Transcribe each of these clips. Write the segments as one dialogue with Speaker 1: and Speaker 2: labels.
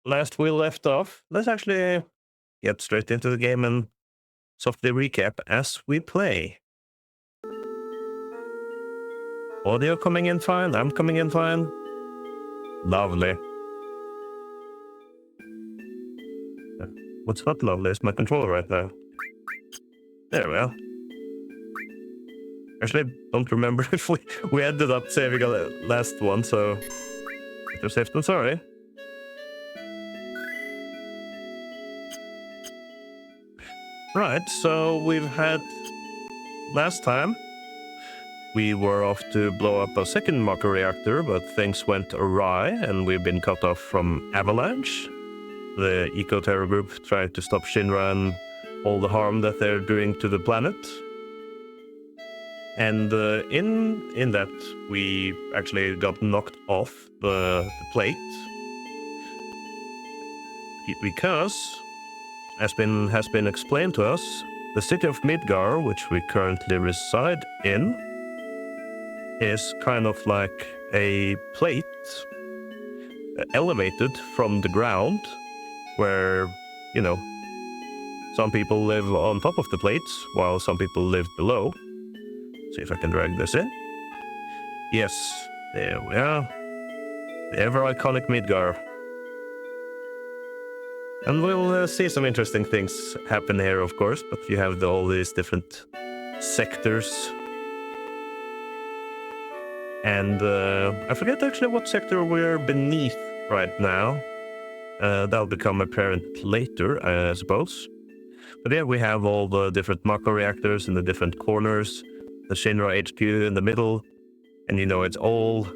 Speaker 1: last we left off, let's actually get straight into the game and softly recap as we play. Audio coming in fine, I'm coming in fine. Lovely. What's not lovely is my controller right now. There we are. Actually, I don't remember if we ended up saving a last one, so better safe than sorry. Right, so we've had last time we were off to blow up a second Mako reactor, but things went awry and we've been cut off from Avalanche. The eco-terror group trying to stop Shinra and all the harm that they're doing to the planet. And in that, we actually got knocked off the plate. Because, as has been explained to us, the city of Midgar, which we currently reside in, is kind of like a plate elevated from the ground, where, you know, some people live on top of the plates, while some people live below. See if I can drag this in. Yes, there we are. The ever iconic Midgar. And we'll see some interesting things happen here, of course, but you have all these different sectors. And I forget actually what sector we're beneath right now. That'll become apparent later, I suppose. But yeah, we have all the different Mako reactors in the different corners, the Shinra HQ in the middle, and you know, it's all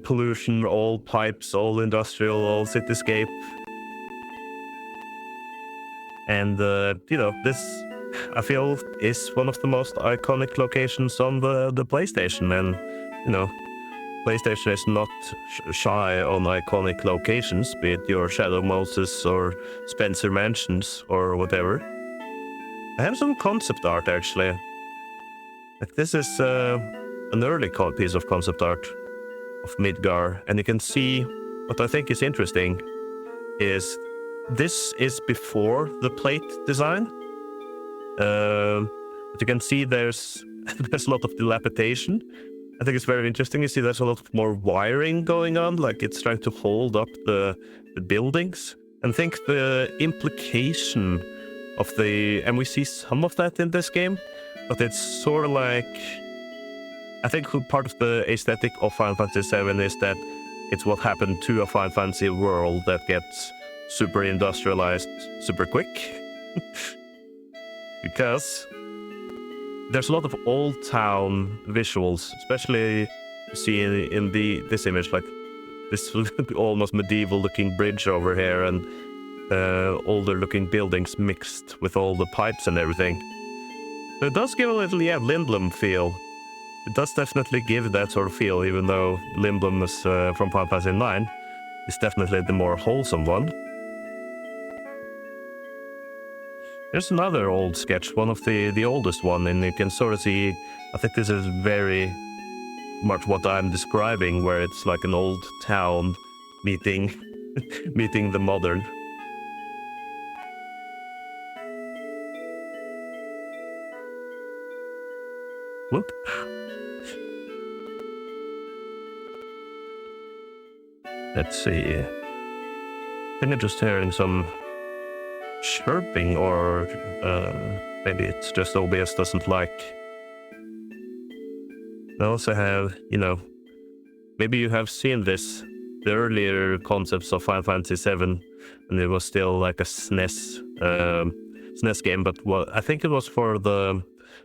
Speaker 1: pollution, all pipes, all industrial, all cityscape. And, you know, this, I feel, is one of the most iconic locations on the PlayStation. And, you know, PlayStation is not shy on iconic locations, be it your Shadow Moses or Spencer Mansions or whatever. I have some concept art, actually. Like, this is an early piece of concept art of Midgar, and you can see what I think is interesting is this is before the plate design. But you can see there's a lot of dilapidation. I think it's very interesting. You see there's a lot more wiring going on, like it's trying to hold up the buildings. And I think the implication of and we see some of that in this game, but it's sort of like, I think part of the aesthetic of Final Fantasy VII is that it's what happened to a Final Fantasy world that gets super industrialized super quick. Because there's a lot of old town visuals, especially you see in this image, like this almost medieval looking bridge over here and older looking buildings mixed with all the pipes and everything. So it does give a little, Lindblom feel. It does definitely give that sort of feel, even though Lindblom is from Final Fantasy IX. It's definitely the more wholesome one. There's another old sketch, one of the oldest one, and you can sort of see, I think this is very much what I'm describing, where it's like an old town meeting the modern. Whoop. Let's see. I think I'm just hearing some chirping, or maybe it's just OBS doesn't like. I also have, you know, maybe you have seen this, the earlier concepts of Final Fantasy VII, and it was still like a SNES game, but I think it was for the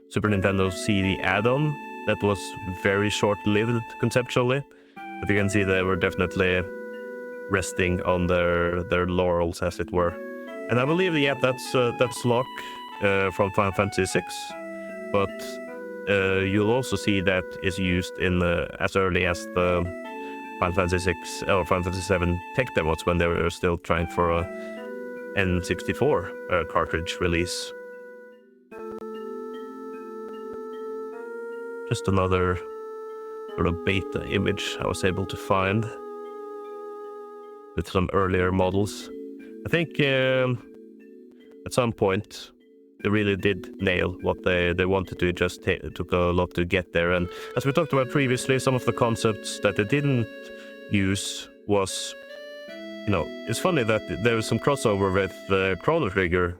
Speaker 1: Super Nintendo CD add-on that was very short-lived conceptually, but you can see they were definitely resting on their laurels, as it were. And I believe, yeah, that's Locke from Final Fantasy VI, but you'll also see that is used in as early as the Final Fantasy VI or Final Fantasy VII tech demos, when they were still trying for a N64 cartridge release. Just another sort of beta image I was able to find. with some earlier models. I think at some point they really did nail what they wanted to. It just took a lot to get there. And as we talked about previously, some of the concepts that they didn't use was, it's funny that there was some crossover with Chrono Trigger,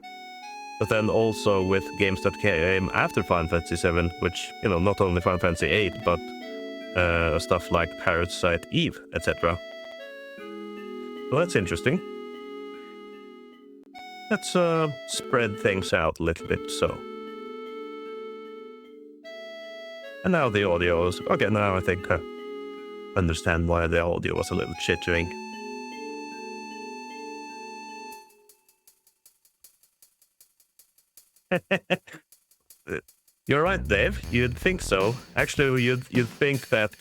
Speaker 1: but then also with games that came after Final Fantasy VII, which, not only Final Fantasy VIII, but stuff like Parasite Eve, etc. Well, that's interesting. Let's spread things out a little bit, so. And now the audio is... Okay, now I think I understand why the audio was a little chittering. You're right, Dave. You'd think so. Actually, you'd think that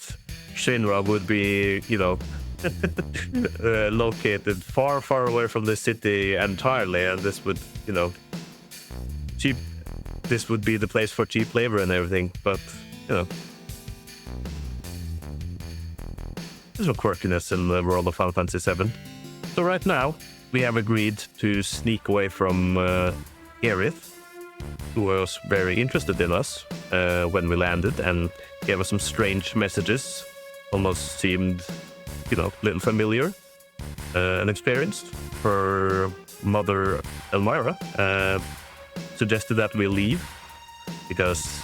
Speaker 1: Shinra would be, located far, far away from the city entirely, and this would, this would be the place for cheap labor and everything. But, there's no quirkiness in the world of Final Fantasy VII. So right now, we have agreed to sneak away from Aerith, who was very interested in us when we landed and gave us some strange messages. Almost seemed, a little familiar and experienced. Her mother, Elmira, suggested that we leave because,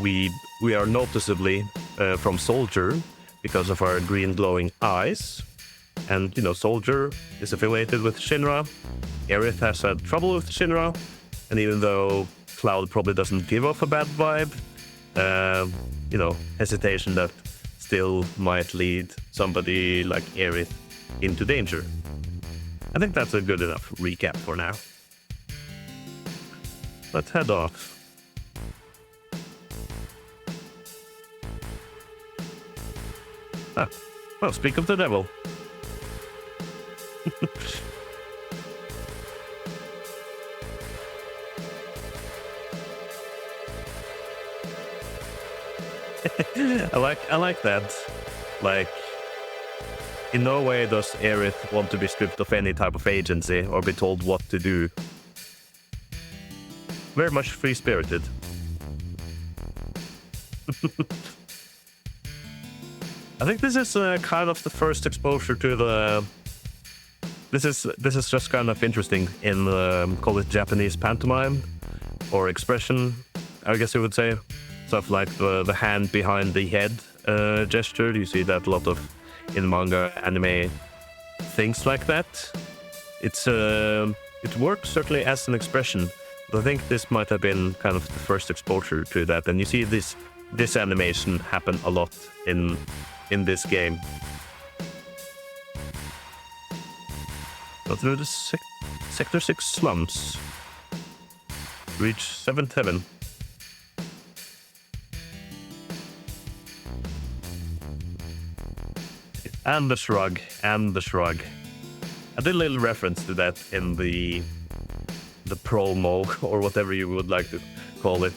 Speaker 1: we are noticeably from Soldier because of our green glowing eyes. And, Soldier is affiliated with Shinra. Aerith has had trouble with Shinra. And even though Cloud probably doesn't give off a bad vibe, hesitation that still might lead somebody like Aerith into danger. I think that's a good enough recap for now. Let's head off. Well, speak of the devil. I like that. Like, in no way does Aerith want to be stripped of any type of agency or be told what to do. Very much free-spirited. I think this is kind of the first exposure to the... This is just kind of interesting in, call it Japanese pantomime or expression, I guess you would say. Stuff like the hand behind the head gesture. You see that a lot of in manga, anime, things like that. It works certainly as an expression, but I think this might have been kind of the first exposure to that. And you see this animation happen a lot in this game. Go through the Sector 6 slums. Reach 7th heaven. And the shrug, and the shrug. I did a little reference to that in the promo, or whatever you would like to call it.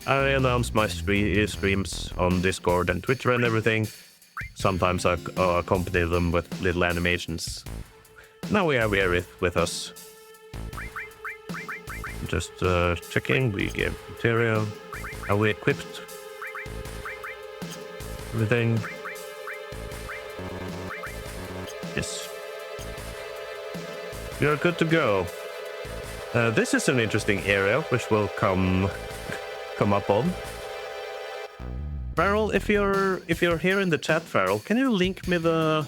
Speaker 1: I announce my streams on Discord and Twitter and everything. Sometimes I accompany them with little animations. Now we have Aerith with us. Just checking, we get material. Are we equipped? Everything. Yes. We are good to go. This is an interesting area, which will come up on. Farrell, if you're here in the chat, Farrell, can you link me the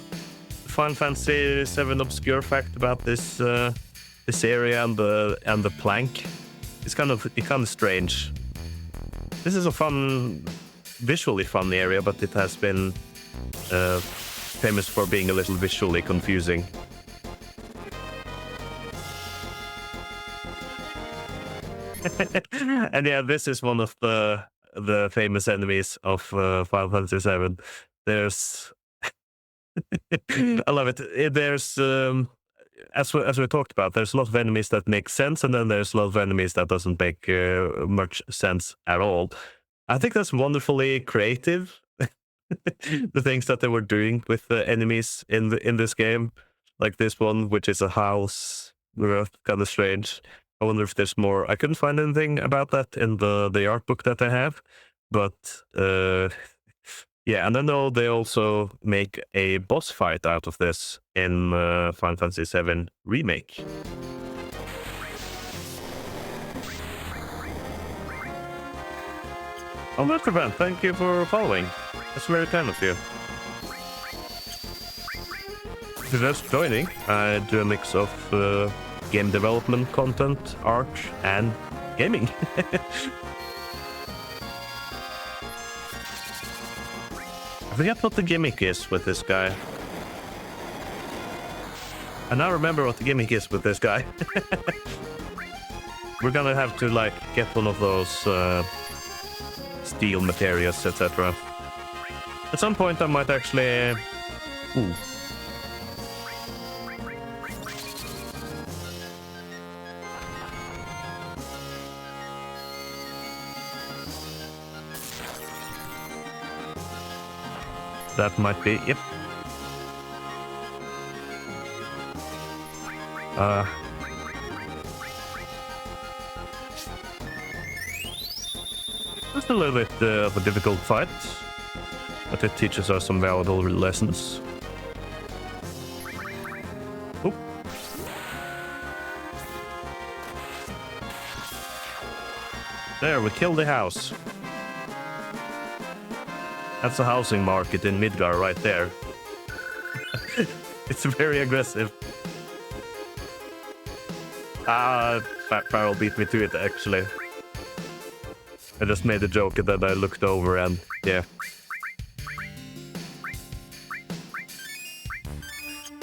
Speaker 1: Final Fantasy VII obscure fact about this this area and the plank? It's kind of strange. This is a visually fun area, but it has been famous for being a little visually confusing. And yeah, this is one of the famous enemies of Final Fantasy VII. There's, I love it. There's as we talked about, there's a lot of enemies that make sense, and then there's a lot of enemies that doesn't make much sense at all. I think that's wonderfully creative. The things that they were doing with the enemies in this game. like this one, which is a house. Kind of strange. I wonder if there's more. I couldn't find anything about that in the art book that I have, but yeah, and I know they also make a boss fight out of this in Final Fantasy VII Remake. Oh, Mr. Ben, thank you for following. That's very kind of you. If you're just joining, I do a mix of game development content, art, and gaming. I forget what the gimmick is with this guy. I now remember what the gimmick is with this guy. We're gonna have to, like, get one of those steel materials, etc. At some point, I might actually... Ooh. That might be... Yep. Just a little bit of a difficult fight, but it teaches us some valuable lessons. Oop. There, we killed the house. That's the housing market in Midgar right there. It's very aggressive. Farrell beat me to it, actually. I just made a joke that I looked over and, yeah.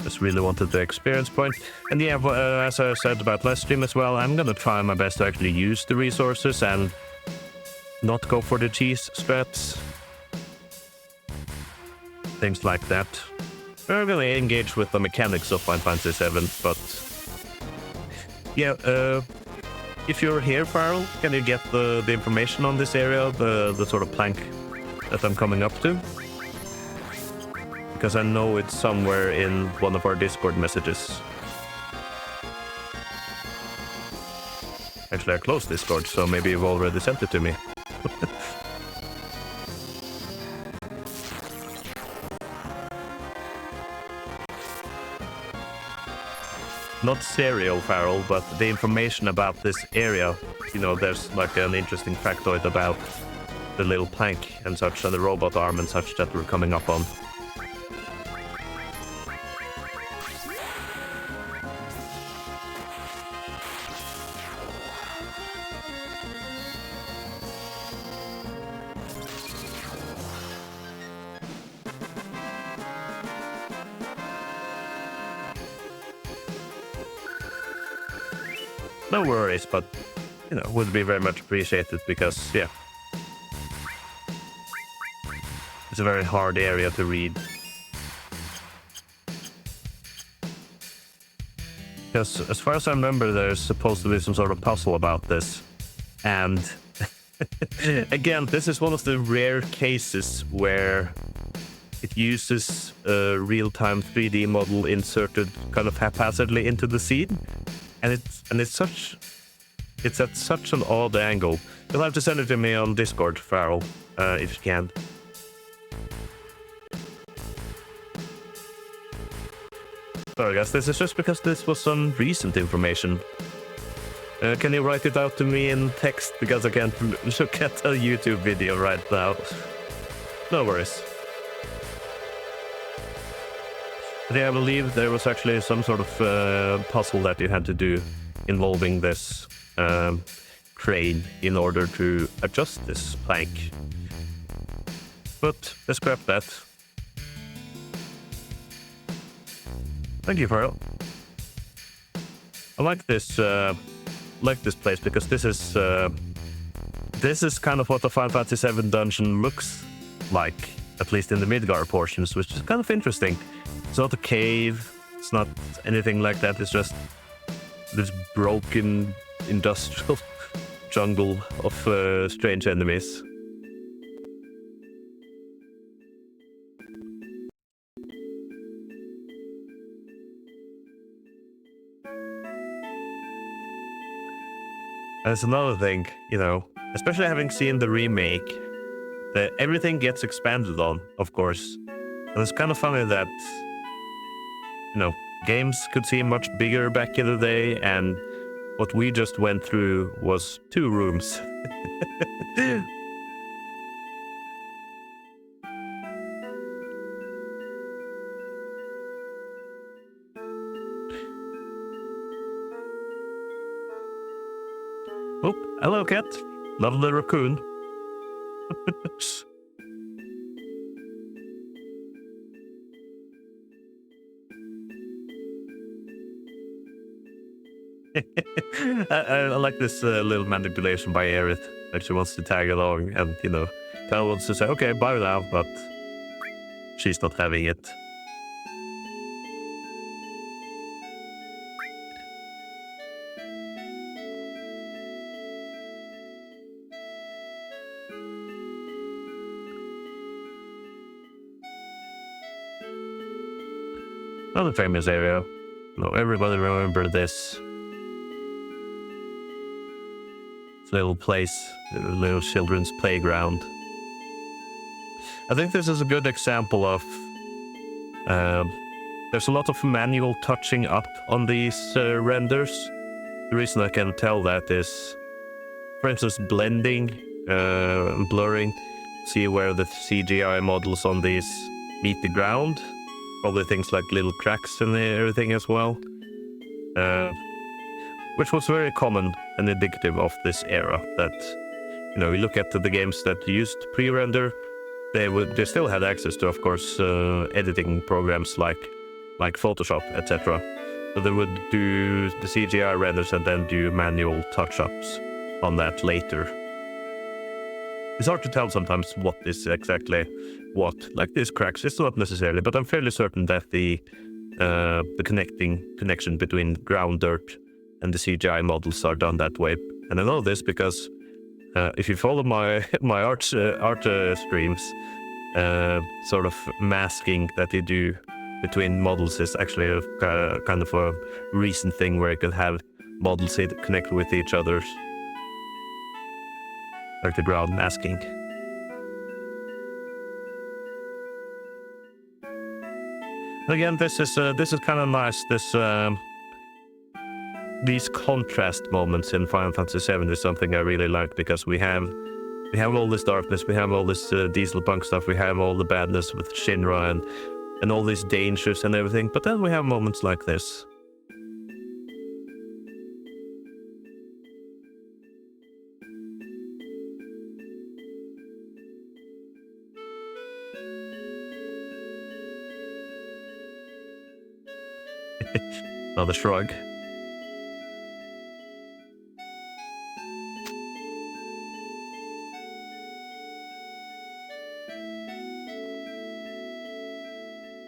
Speaker 1: Just really wanted the experience point. And yeah, as I said about last stream as well, I'm gonna try my best to actually use the resources and not go for the cheese strats. Things like that. I'm gonna engage with the mechanics of Final Fantasy VII, but... Yeah, if you're here, Farrell, can you get the information on this area, the sort of plank that I'm coming up to? Because I know it's somewhere in one of our Discord messages. Actually, I closed Discord, so maybe you've already sent it to me. Not serial, Farrell, but the information about this area. You know, there's like an interesting factoid about the little plank and such, and the robot arm and such that we're coming up on. No worries, but, you know, would be very much appreciated because, yeah. It's a very hard area to read. Because, as far as I remember, there's supposed to be some sort of puzzle about this. And, again, this is one of the rare cases where it uses a real-time 3D model inserted kind of haphazardly into the scene. And it's at such an odd angle. You'll have to send it to me on Discord, Farrell, if you can. Sorry guys, this is just because this was some recent information. Can you write it out to me in text, because I can't look at a YouTube video right now. No worries. But yeah, I believe there was actually some sort of puzzle that you had to do involving this crane in order to adjust this plank. But let's scrap that. Thank you, Farrell. I like this place because this is kind of what the Final Fantasy VII dungeon looks like, at least in the Midgar portions, which is kind of interesting. It's not a cave, it's not anything like that, it's just this broken industrial jungle of strange enemies. That's another thing, you know, especially having seen the remake, that everything gets expanded on, of course. And it's kind of funny that, you know, games could seem much bigger back in the day, and what we just went through was 2 rooms. Oh, hello, cat. Lovely raccoon. I like this little manipulation by Aerith. Like she wants to tag along and, you know, kind of wants to say, okay, bye now, but she's not having it. Another famous area. No, everybody remember this little place, little children's playground. I think this is a good example of there's a lot of manual touching up on these renders. The reason I can tell that is, for instance, blending, blurring. See where the CGI models on these meet the ground. Probably things like little cracks and everything as well. Which was very common and indicative of this era. That, you know, you look at the games that used pre-render, they still had access to, of course, editing programs like Photoshop, etc. So they would do the CGI renders and then do manual touch-ups on that later. It's hard to tell sometimes what is exactly what. Like these cracks, it's not necessarily, but I'm fairly certain that the connection between ground dirt and the CGI models are done that way. And I know this because if you follow my art streams, sort of masking that they do between models is actually a kind of a recent thing where you can have models connect with each other, like the ground masking. Again, this is kind of nice. These contrast moments in Final Fantasy VII is something I really like, because we have all this darkness, we have all this diesel punk stuff, we have all the badness with Shinra and all these dangers and everything, but then we have moments like this. Another shrug.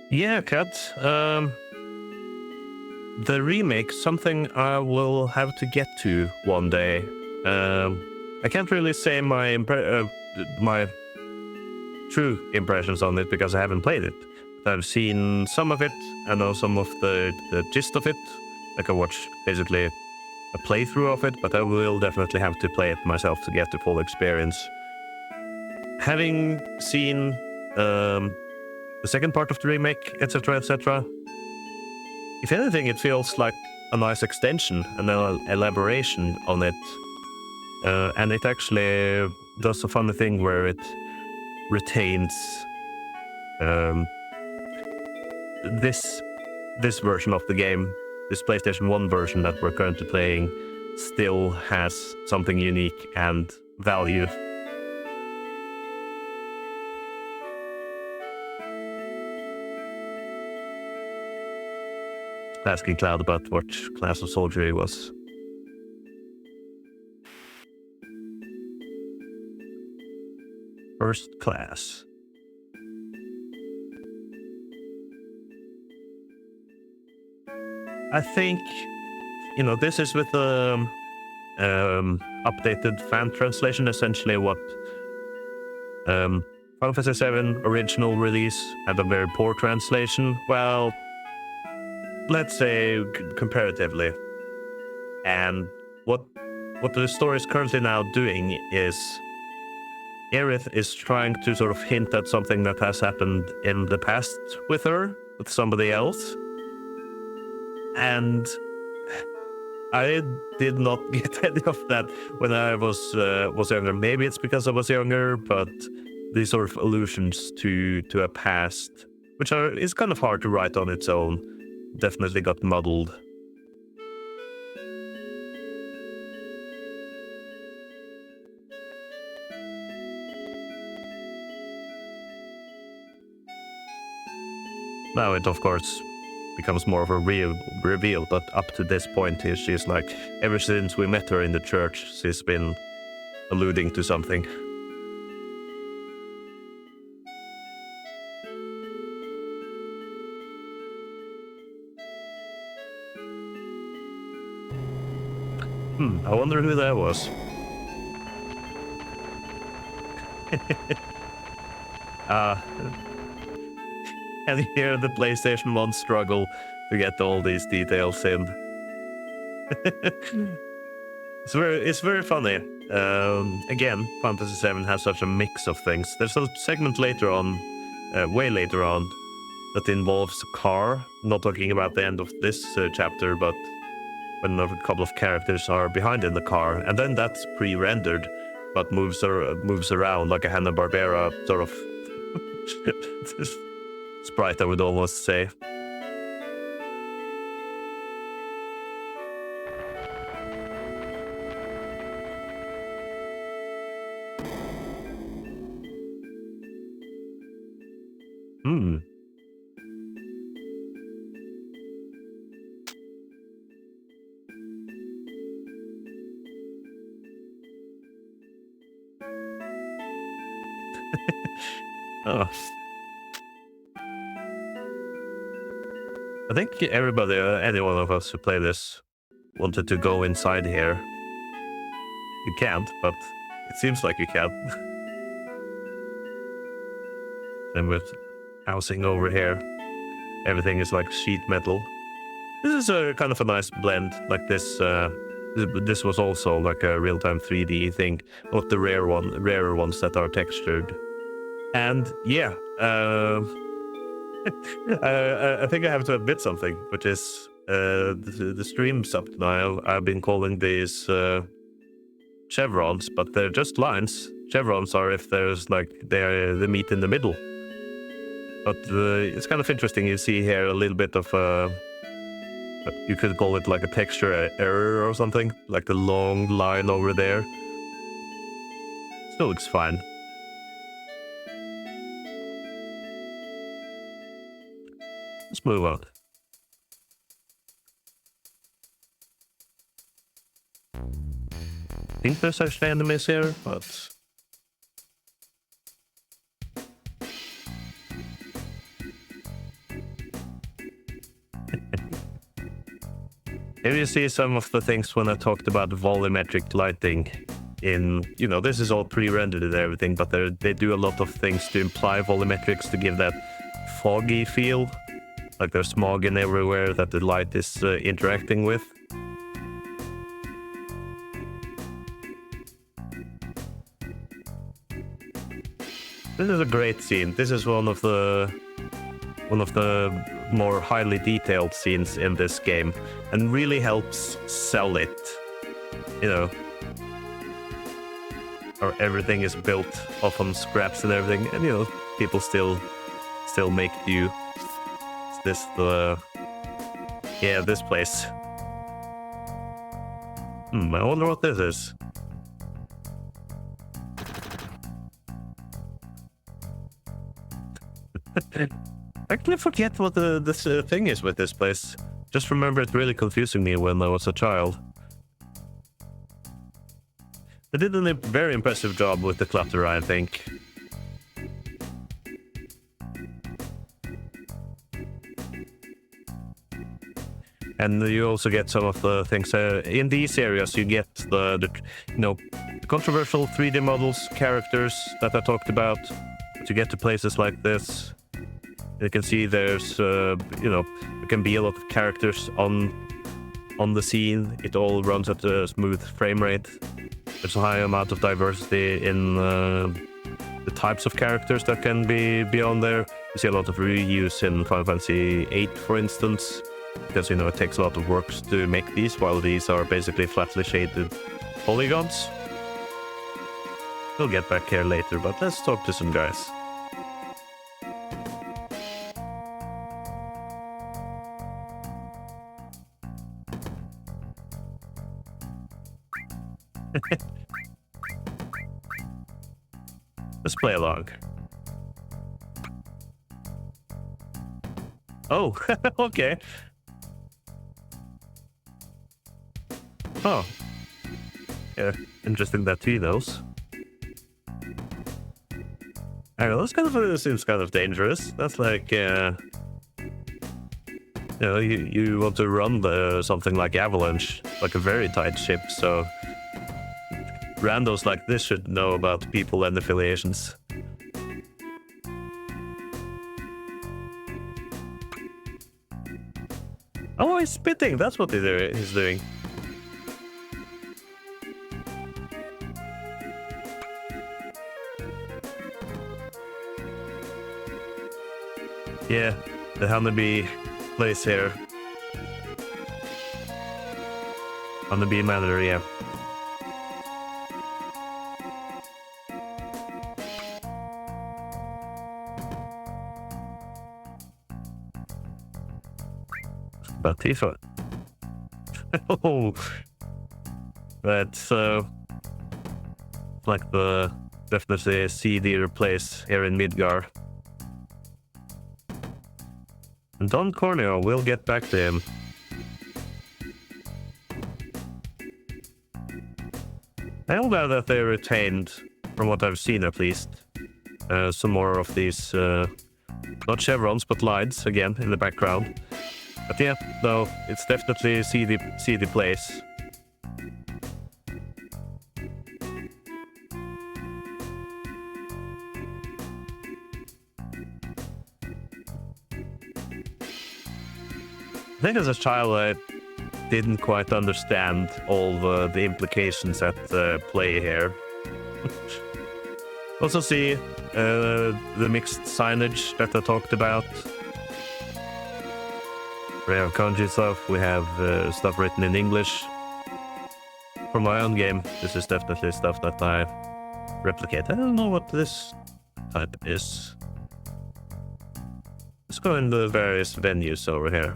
Speaker 1: Yeah, Kat. The remake, something I will have to get to one day. I can't really say my true impressions on it because I haven't played it. But I've seen some of it. I know some of the gist of it. I can watch basically a playthrough of it, but I will definitely have to play it myself to get the full experience. Having seen the second part of the remake, etc., etc., if anything, it feels like a nice extension, an elaboration on it. And it actually does a funny thing where it retains this version of the game, this PlayStation 1 version that we're currently playing, still has something unique and value. Asking Cloud about what class of soldier he was. First class. I think, you know, this is with the updated fan translation, essentially what Final Fantasy VII original release had a very poor translation. Well, let's say comparatively. And what what the story is currently now doing is Aerith is trying to sort of hint at something that has happened in the past with her, with somebody else. And I did not get any of that when I was younger. Maybe it's because I was younger, but these sort of allusions to a past, which is kind of hard to write on its own, definitely got muddled. Now it, of course, becomes more of a real reveal, but up to this point, she's like, ever since we met her in the church, she's been alluding to something. I wonder who that was. And here the PlayStation 1 struggle to get all these details in. It's very funny. Again, Fantasy VII has such a mix of things. There's a segment later on, way later on, that involves a car. Not talking about the end of this chapter, but when a couple of characters are behind in the car, and then that's pre-rendered, but moves around like a Hanna-Barbera sort of sprite, I would almost say. Oh. I think everybody, any one of us who play this, wanted to go inside here. You can't, but it seems like you can. And with housing over here, everything is like sheet metal. This is a kind of a nice blend. Like this, this was also like a real-time 3D thing, not the rarer ones that are textured. And yeah, I think I have to admit something, which is the stream thumbnail. I've been calling these chevrons, but they're just lines. Chevrons are if there's like they meet in the middle. But it's kind of interesting. You see here a little bit of you could call it like a texture error or something, like the long line over there. Still looks fine. Let's move on. I think there's actually enemies here, but... Here you see some of the things when I talked about volumetric lighting in, you know, this is all pre-rendered and everything, but they do a lot of things to imply volumetrics to give that foggy feel. Like there's smog in everywhere that the light is interacting with. This is a great scene. This is one of the more highly detailed scenes in this game, and really helps sell it. You know, or everything is built off on scraps and everything, and you know, people still make do. This this place. I wonder what this is. I actually forget what this thing is with this place. Just remember it really confusing me when I was a child. They did a very impressive job with the clutter, I think. And you also get some of the things in these areas. You get the controversial 3D models, characters that I talked about. But you get to places like this. You can see there's there can be a lot of characters on on the scene. It all runs at a smooth frame rate. There's a high amount of diversity in the types of characters that can be on there. You see a lot of reuse in Final Fantasy VIII, for instance, because, you know, it takes a lot of work to make these, while these are basically flatly shaded polygons. We'll get back here later, but let's talk to some guys. Let's play along. Oh, okay. Oh. Yeah, interesting that he knows. Alright, this kind of seems kind of dangerous. That's like, you know, you want to run something like Avalanche, like a very tight ship, so randos like this should know about people and affiliations. Oh, he's spitting. That's what he's doing. Yeah, the honeybee place here. Honeybee Manor, yeah. About Tifa. Oh, that's like the definitely a seedier place here in Midgar. And Don Corneo, we'll get back to him. I am glad that they retained, from what I've seen at least, some more of these, not chevrons, but lines, again, in the background. But yeah, no, it's definitely a seedy place. I think as a child I didn't quite understand all the implications at play here. Also see the mixed signage that I talked about. We have kanji stuff, we have stuff written in English. For my own game, this is definitely stuff that I replicate. I don't know what this type is. Let's go in the various venues over here.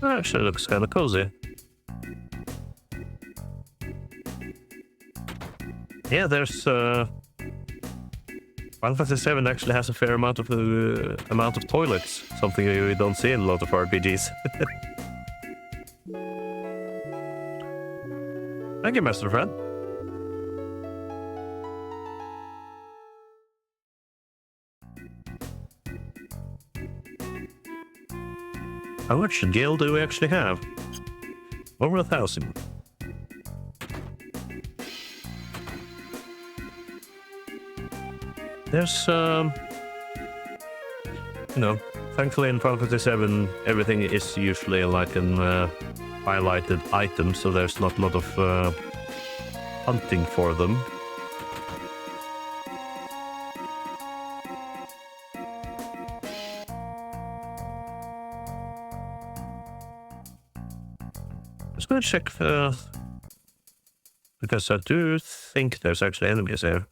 Speaker 1: Actually looks kind of cozy. Yeah, there's Final Fantasy VII actually has a fair amount of toilets, something you don't see in a lot of RPGs. Thank you, Master Fred. How much gil do we actually have? Over 1,000. There's, you know, thankfully in Final Fantasy VII, everything is usually like an highlighted item, so there's not a lot of hunting for them. Let's go check because I do think there's actually enemies here.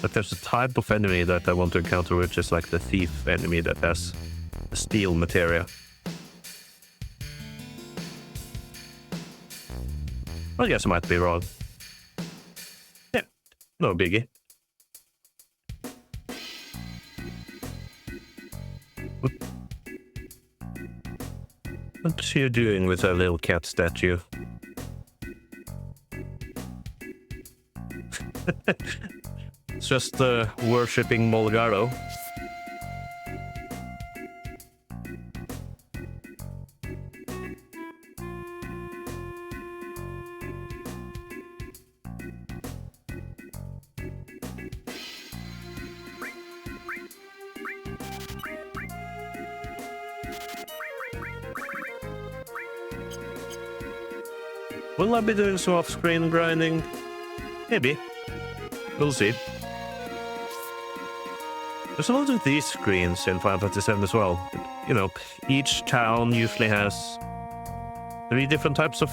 Speaker 1: But there's a type of enemy that I want to encounter, which is like the thief enemy that has a steel materia. I guess I might be wrong. Yeah, no biggie. What's you doing with that little cat statue? It's just worshipping Molgaro. Will I be doing some off-screen grinding? Maybe. We'll see. There's a lot of these screens in Final Fantasy VII as well. You know, each town usually has 3 different types of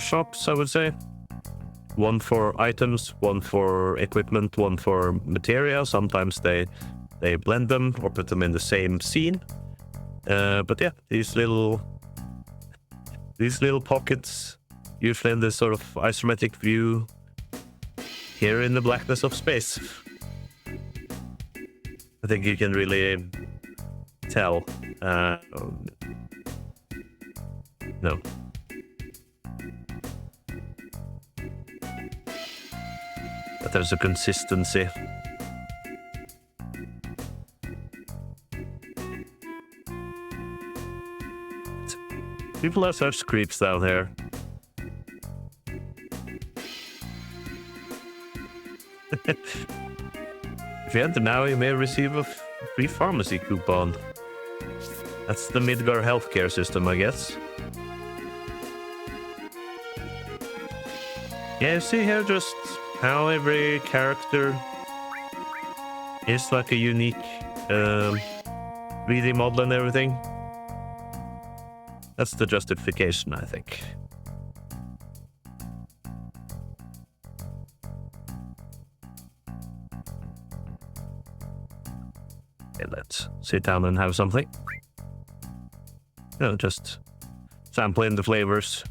Speaker 1: shops, I would say. One for items, one for equipment, one for materia. Sometimes they blend them or put them in the same scene. But yeah, these little pockets, usually in this sort of isometric view, here in the blackness of space. I think you can really tell. No. That there's a consistency. People are such creeps down here. If you enter now, you may receive a free pharmacy coupon. That's the Midgar healthcare system, I guess. Yeah, you see here just how every character is like a unique 3D model and everything. That's the justification, I think. Okay, let's sit down and have something. You know, just sampling the flavors.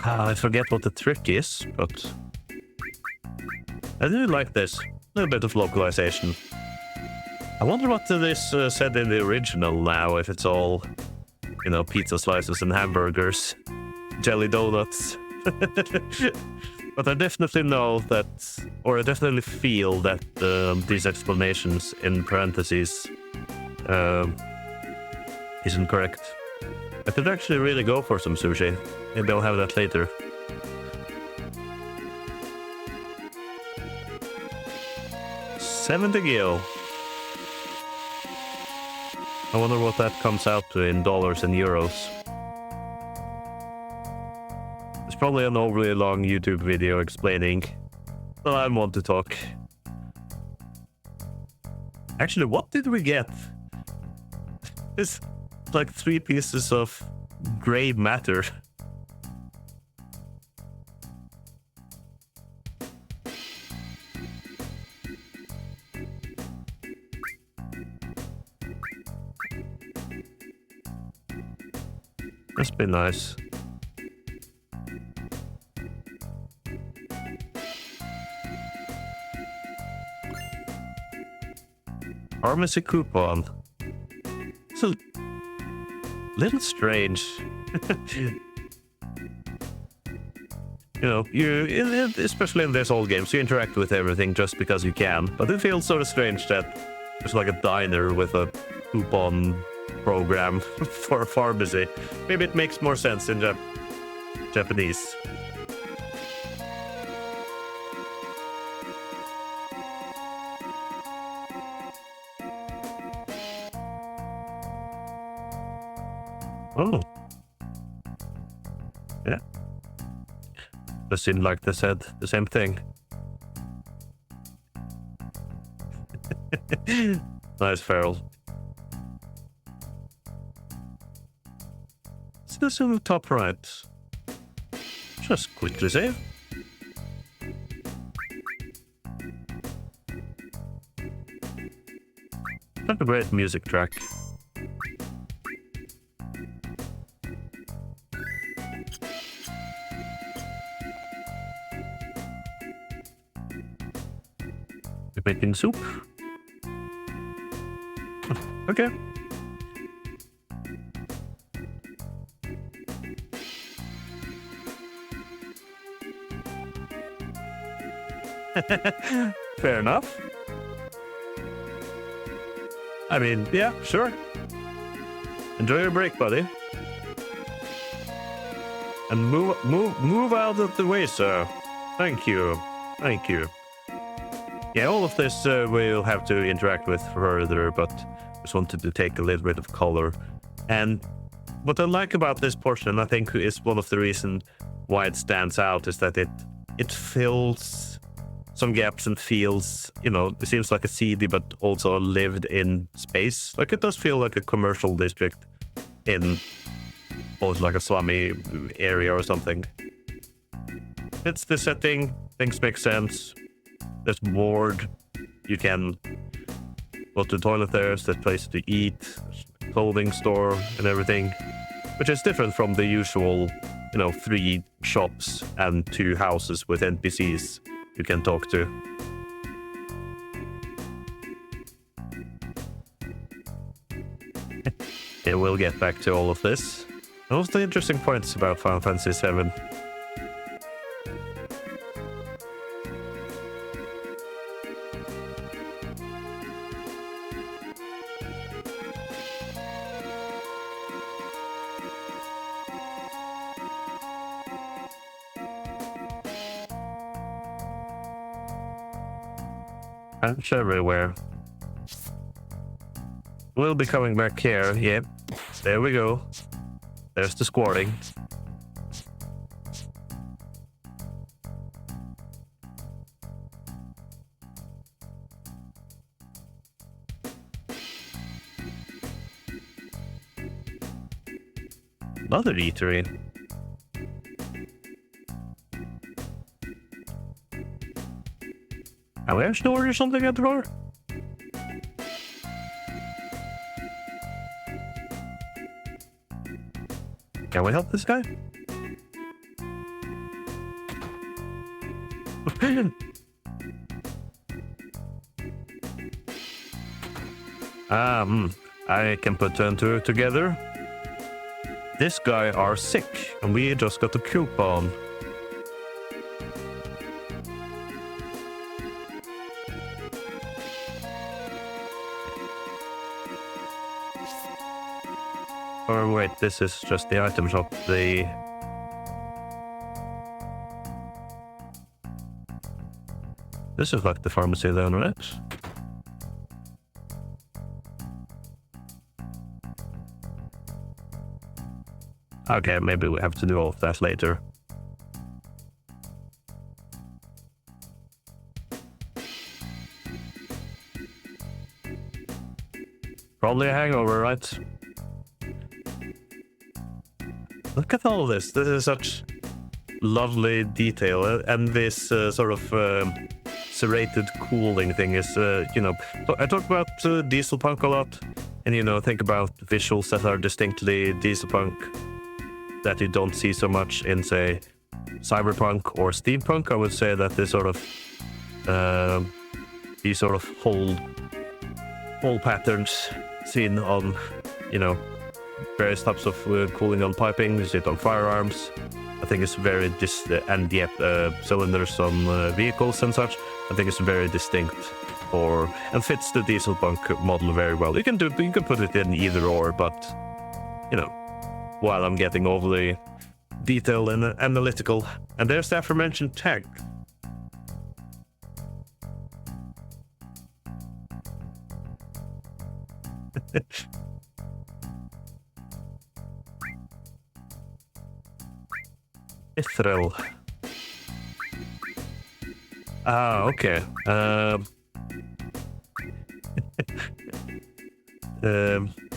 Speaker 1: I forget what the trick is, but I do like this. A little bit of localization. I wonder what this said in the original now, if it's all, you know, pizza slices and hamburgers, jelly donuts. But I definitely know that, or I definitely feel that these explanations in parentheses isn't correct. I could actually really go for some sushi. Maybe I'll have that later. $70 gil. I wonder what that comes out to in dollars and euros. It's probably an overly long YouTube video explaining, but I want to talk. Actually, what did we get? It's like 3 pieces of gray matter. That's been nice. Pharmacy coupon. It's a little strange. You know, especially in these old games, you interact with everything just because you can. But it feels sort of strange that there's like a diner with a coupon program for a pharmacy. Maybe it makes more sense in Japanese. Oh. Yeah. It seemed like they said the same thing. Nice, Feral. Is this in the top right? Just quickly save. Not a great music track. We're making soup. Okay. Fair enough. I mean, yeah, sure. Enjoy your break, buddy. And move out of the way, sir. Thank you. Thank you. Yeah, all of this we'll have to interact with further, but just wanted to take a little bit of color. And what I like about this portion, I think, is one of the reasons why it stands out, is that it fills some gaps and feels, you know, it seems like a seedy but also lived in space. Like, it does feel like a commercial district in almost like a slummy area or something. It's the setting, things make sense. There's board, you can go to the toilet, there's place to eat, clothing store and everything, which is different from the usual, you know, 3 shops and 2 houses with NPCs you can talk to. Yeah, we'll get back to all of this. Those are the interesting points about Final Fantasy VII. Punch everywhere. We'll be coming back here. Yep. There we go. There's the squatting. Another eatery. Are we actually order something at the bar? Can we help this guy? I can put 2 and 2 together. This guy are sick, and we just got a coupon. Or wait, this is just the item shop. This is like the pharmacy then, right? Okay, maybe we have to do all of that later. Probably a hangover, right? Look at all this. This is such lovely detail. And this sort of serrated cooling thing is, you know... I talk about Dieselpunk a lot. And, you know, think about visuals that are distinctly Dieselpunk that you don't see so much in, say, Cyberpunk or Steampunk. I would say that this sort of... these sort of hole patterns seen on, you know, various types of cooling on piping, you see it on firearms. I think it's very and yet cylinders on vehicles and such. I think it's very distinct and fits the Dieselpunk model very well. You can put it in either or, but you know, while I'm getting overly detailed and analytical. And there's the aforementioned tag. Ithril. Ah, okay.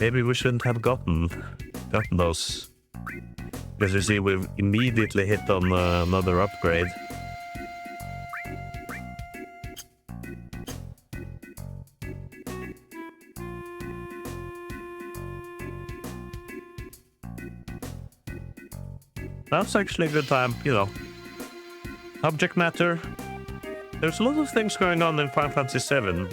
Speaker 1: Maybe we shouldn't have gotten those. Because you see, we've immediately hit on another upgrade. That's actually a good time, you know. Subject matter. There's a lot of things going on in Final Fantasy VII.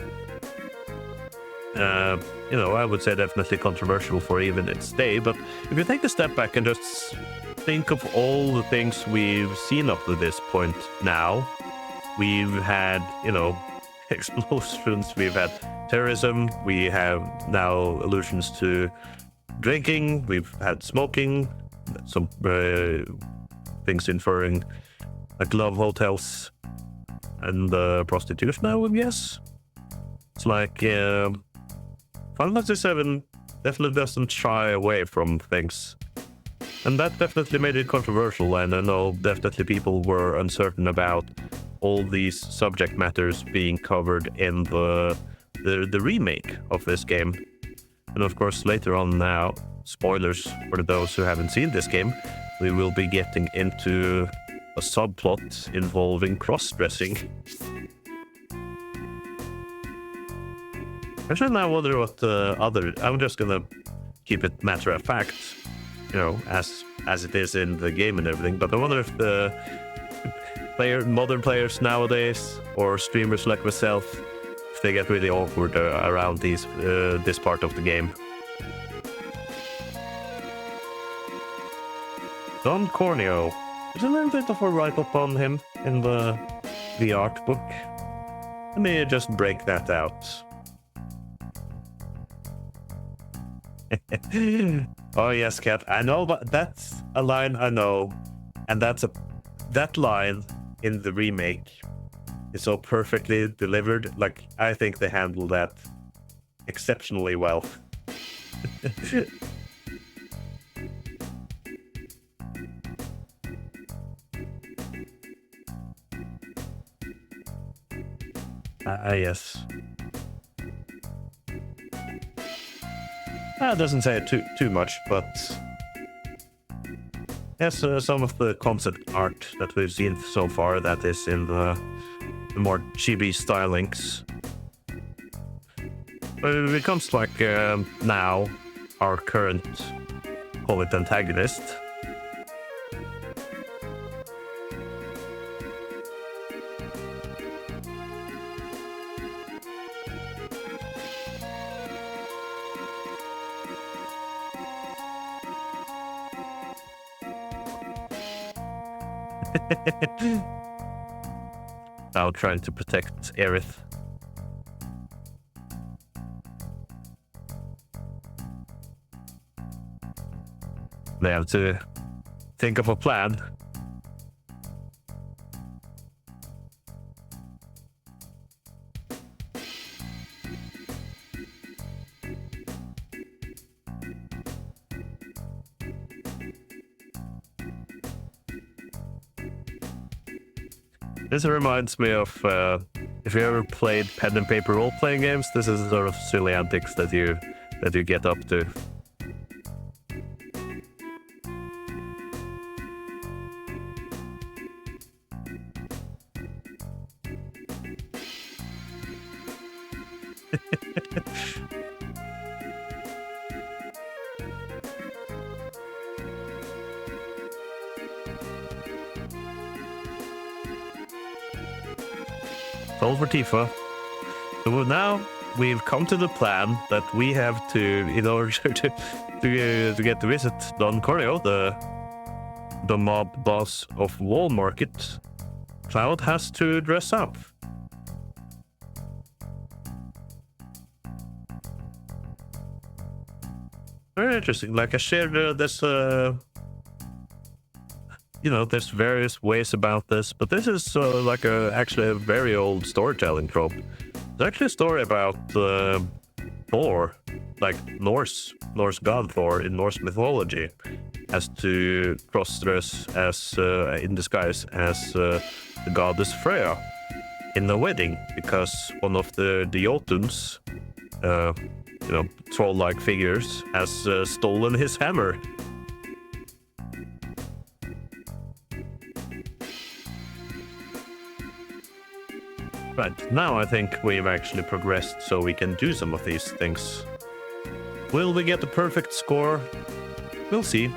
Speaker 1: You know, I would say definitely controversial for even its day, but if you take a step back and just think of all the things we've seen up to this point now, we've had, you know, explosions, we've had terrorism, we have now allusions to drinking, we've had smoking, some things inferring like love hotels. and prostitution, I would guess. It's like Final Fantasy VII definitely doesn't shy away from things. And that definitely made it controversial, and I know definitely people were uncertain about all these subject matters being covered in the remake of this game. And of course, later on now, spoilers for those who haven't seen this game, we will be getting into a subplot involving cross-dressing. Actually, now I wonder what I'm just gonna keep it matter of fact, you know, as it is in the game and everything. But I wonder if the modern players nowadays, or streamers like myself, if they get really awkward around this part of the game. Don Corneo. There's a little bit of a write-up on him in the art book. Let me just break that out. Oh yes, Cat. I know, but that's a line I know, and that line in the remake is so perfectly delivered. Like, I think they handled that exceptionally well. Yes. It doesn't say it too much, but yes, some of the concept art that we've seen so far that is in the more chibi stylings. But it becomes like now our current, call it antagonist. Now trying to protect Aerith. They have to think of a plan. This reminds me of if you ever played pen and paper role-playing games. This is the sort of silly antics that you get up to. All for Tifa. So now we've come to the plan that we have to, in order to get to visit Don Corneo, the mob boss of Wall Market, Cloud has to dress up. Very interesting. Like I shared, there's you know, there's various ways about this, but this is like actually a very old storytelling trope. It's actually a story about Thor, like Norse god Thor in Norse mythology, has to cross-dress as in disguise as the goddess Freya in the wedding, because one of the Jotuns, you know, troll-like figures, has stolen his hammer. Right, now I think we've actually progressed so we can do some of these things. Will we get the perfect score? We'll see.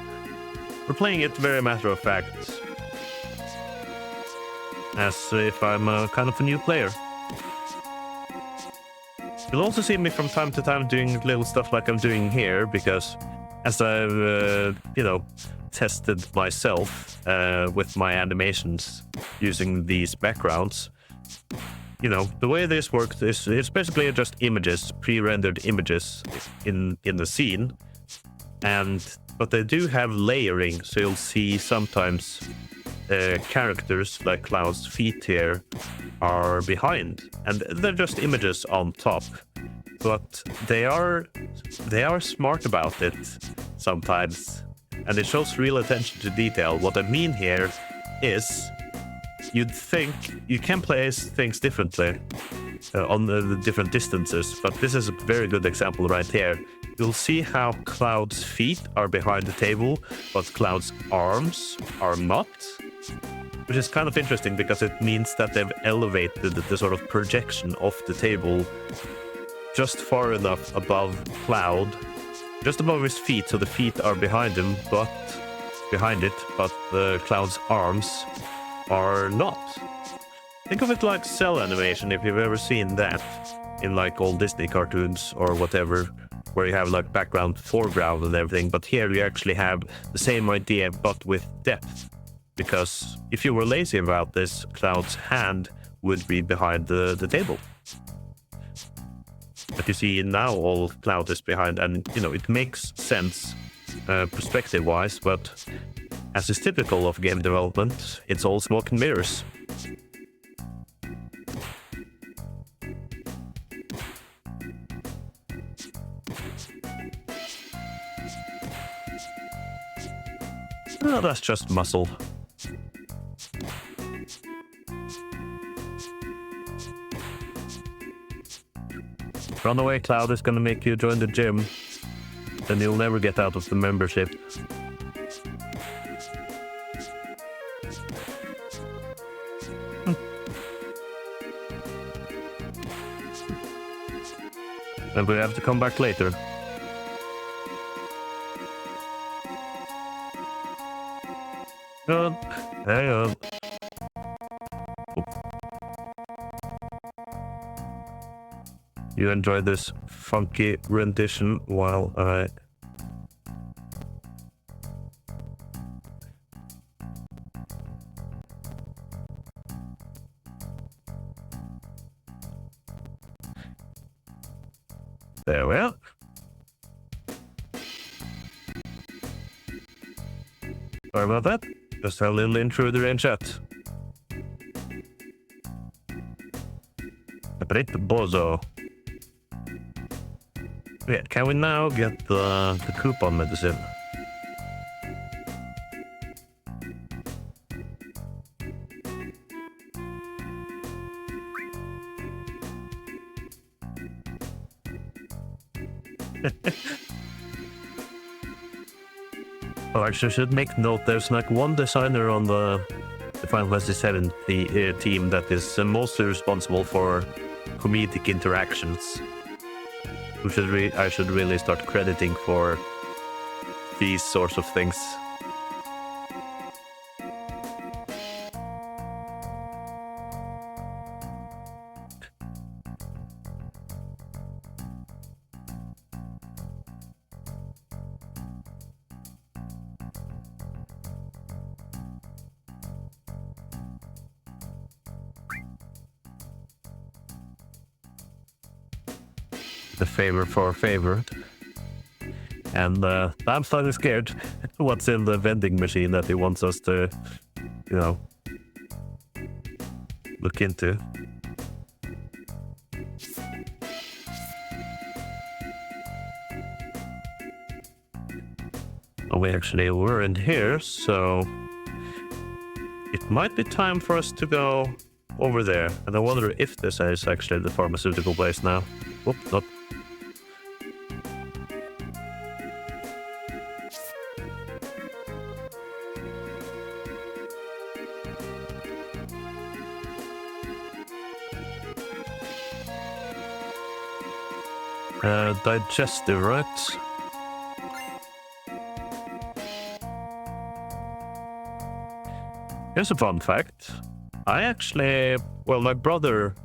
Speaker 1: We're playing it very matter of fact, as if I'm kind of a new player. You'll also see me from time to time doing little stuff like I'm doing here, because as I've, you know, tested myself with my animations using these backgrounds, you know, the way this works is it's basically just images, pre-rendered images in the scene, but they do have layering, so you'll see sometimes characters like Cloud's feet here are behind, and they're just images on top. But they are smart about it sometimes, and it shows real attention to detail. What I mean here is, you'd think you can place things differently on the different distances, but this is a very good example right here. You'll see how Cloud's feet are behind the table, but Cloud's arms are not, which is kind of interesting because it means that they've elevated the sort of projection of the table just far enough above Cloud, just above his feet, so the feet are behind him, but the Cloud's arms are not. Think of it like cell animation, if you've ever seen that in like old Disney cartoons or whatever, where you have like background, foreground and everything, but here you actually have the same idea but with depth. Because if you were lazy about this, Cloud's hand would be behind the table. But you see now all Cloud is behind, and you know, it makes sense perspective-wise, but as is typical of game development, it's all smoke and mirrors. Oh, that's just muscle. Run away, Cloud is gonna make you join the gym. Then you'll never get out of the membership. And we have to come back later. Good. Hang on. You enjoy this funky rendition while I... There we are. Sorry about that. Just a little intruder in chat. Verbose. Yeah, can we now get the coupon medicine? Oh, actually, I should make note, there's like one designer on the Final Fantasy VII team that is mostly responsible for comedic interactions. I should really start crediting for these sorts of things. The favor for a favor. And I'm slightly scared what's in the vending machine that he wants us to, you know, look into. Oh, we actually were in here, so it might be time for us to go over there. And I wonder if this is actually the pharmaceutical place now. Oop, not. Digestive, right? Here's a fun fact. I actually, well, my brother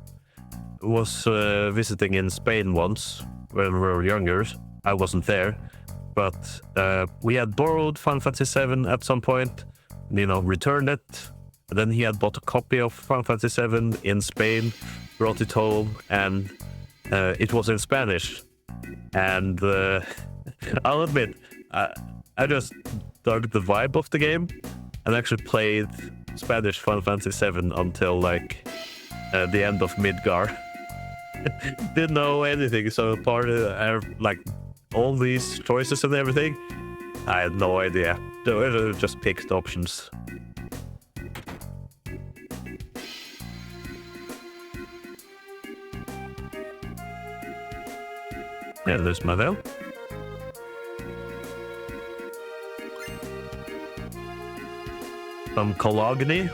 Speaker 1: was visiting in Spain once when we were younger. I wasn't there, but we had borrowed Final Fantasy VII at some point, you know, returned it. And then he had bought a copy of Final Fantasy VII in Spain, brought it home, and it was in Spanish. And I'll admit, I just dug the vibe of the game and actually played Spanish Final Fantasy VII until like the end of Midgar. Didn't know anything, so part of like all these choices and everything, I had no idea. So I just picked options. Yeah, there's Mavel. Some Cologne.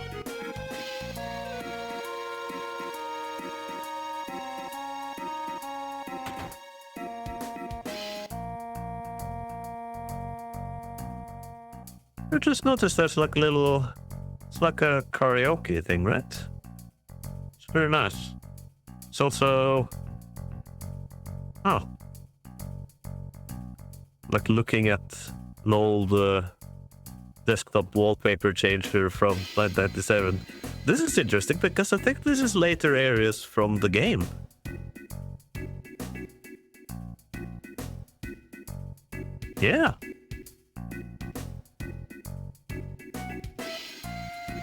Speaker 1: I just noticed there's like a little, it's like a karaoke thing, right? It's very nice. It's also, oh, like looking at an old desktop wallpaper changer from 1997. This is interesting because I think this is later areas from the game. Yeah.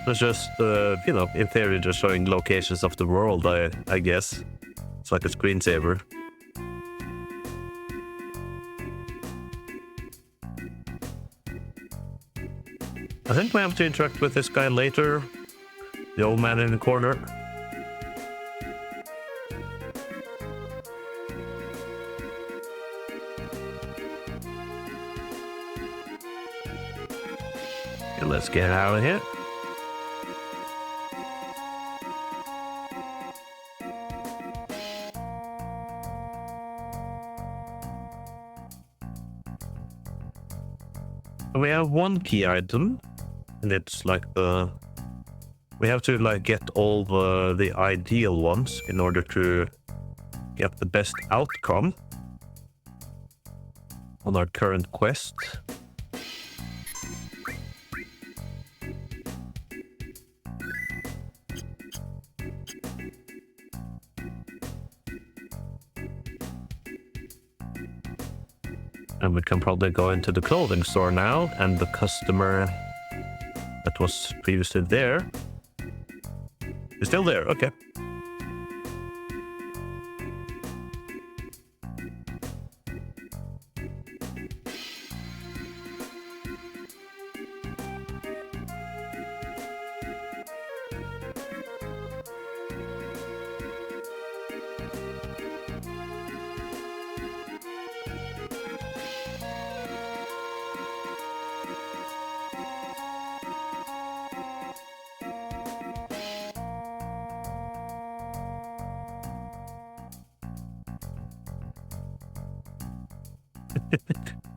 Speaker 1: It's just, you know, in theory, just showing locations of the world, I guess. It's like a screensaver. I think we have to interact with this guy later. The old man in the corner. Okay, let's get out of here. We have one key item, and it's like we have to like get all the ideal ones in order to get the best outcome on our current quest. And we can probably go into the clothing store now, and the customer that was previously there is still there. Okay.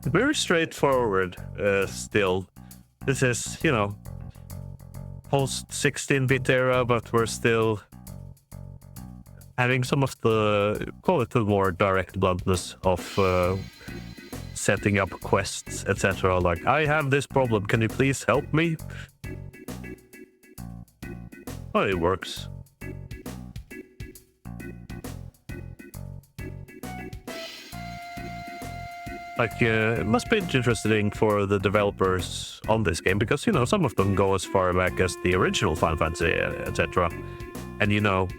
Speaker 1: Very straightforward still. This is, you know, post 16-bit era, but we're still having some of the, call it the more direct bluntness of setting up quests, etc. Like, I have this problem, can you please help me? Oh, it works. Like, it must be interesting for the developers on this game, because, you know, some of them go as far back as the original Final Fantasy, etc. And, you know,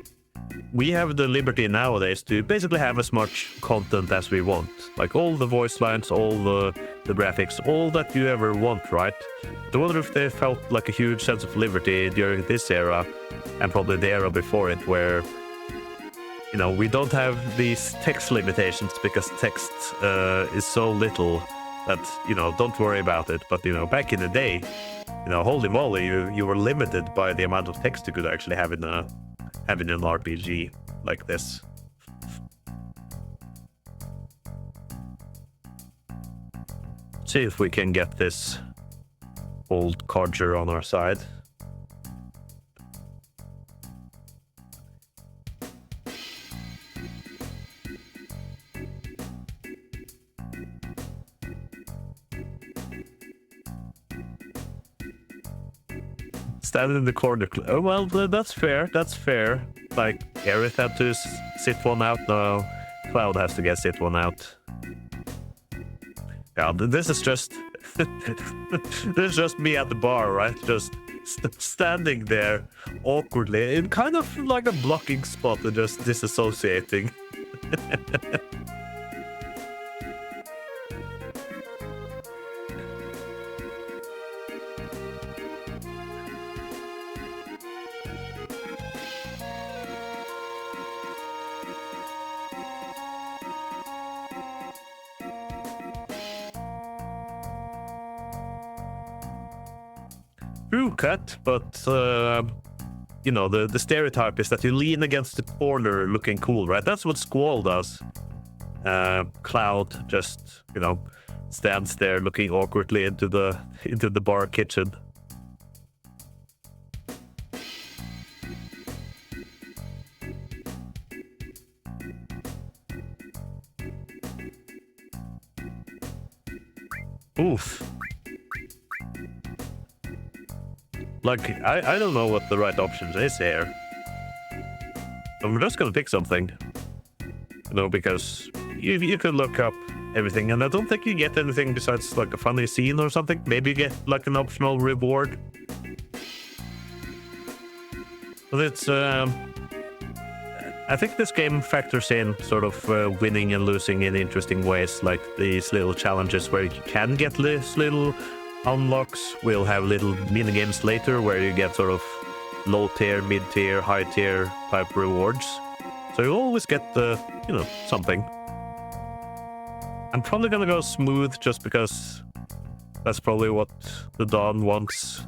Speaker 1: we have the liberty nowadays to basically have as much content as we want. Like, all the voice lines, all the graphics, all that you ever want, right? I wonder if they felt like a huge sense of liberty during this era, and probably the era before it, where, you know, we don't have these text limitations because text is so little that, you know, don't worry about it. But, you know, back in the day, you know, holy moly, you were limited by the amount of text you could actually have in an RPG like this. See if we can get this old codger on our side. Stand in the corner. Oh, well, that's fair. That's fair. Like, Aerith had to sit one out. No, Cloud has to sit one out. Yeah, this is just... this is just me at the bar, right? Just standing there awkwardly in kind of like a blocking spot and just disassociating. True cut, but you know, the stereotype is that you lean against the corner looking cool, right? That's what Squall does. Cloud just, you know, stands there looking awkwardly into the bar kitchen. Oof. Like, I don't know what the right option is here. I'm just gonna pick something. You know, because you could look up everything, and I don't think you get anything besides like a funny scene or something. Maybe you get like an optional reward. But it's, I think this game factors in sort of winning and losing in interesting ways, like these little challenges where you can get this little unlocks. We'll have little mini games later where you get sort of low tier, mid tier, high tier type rewards. So you always get the, you know, something. I'm probably gonna go smooth just because that's probably what the Dawn wants.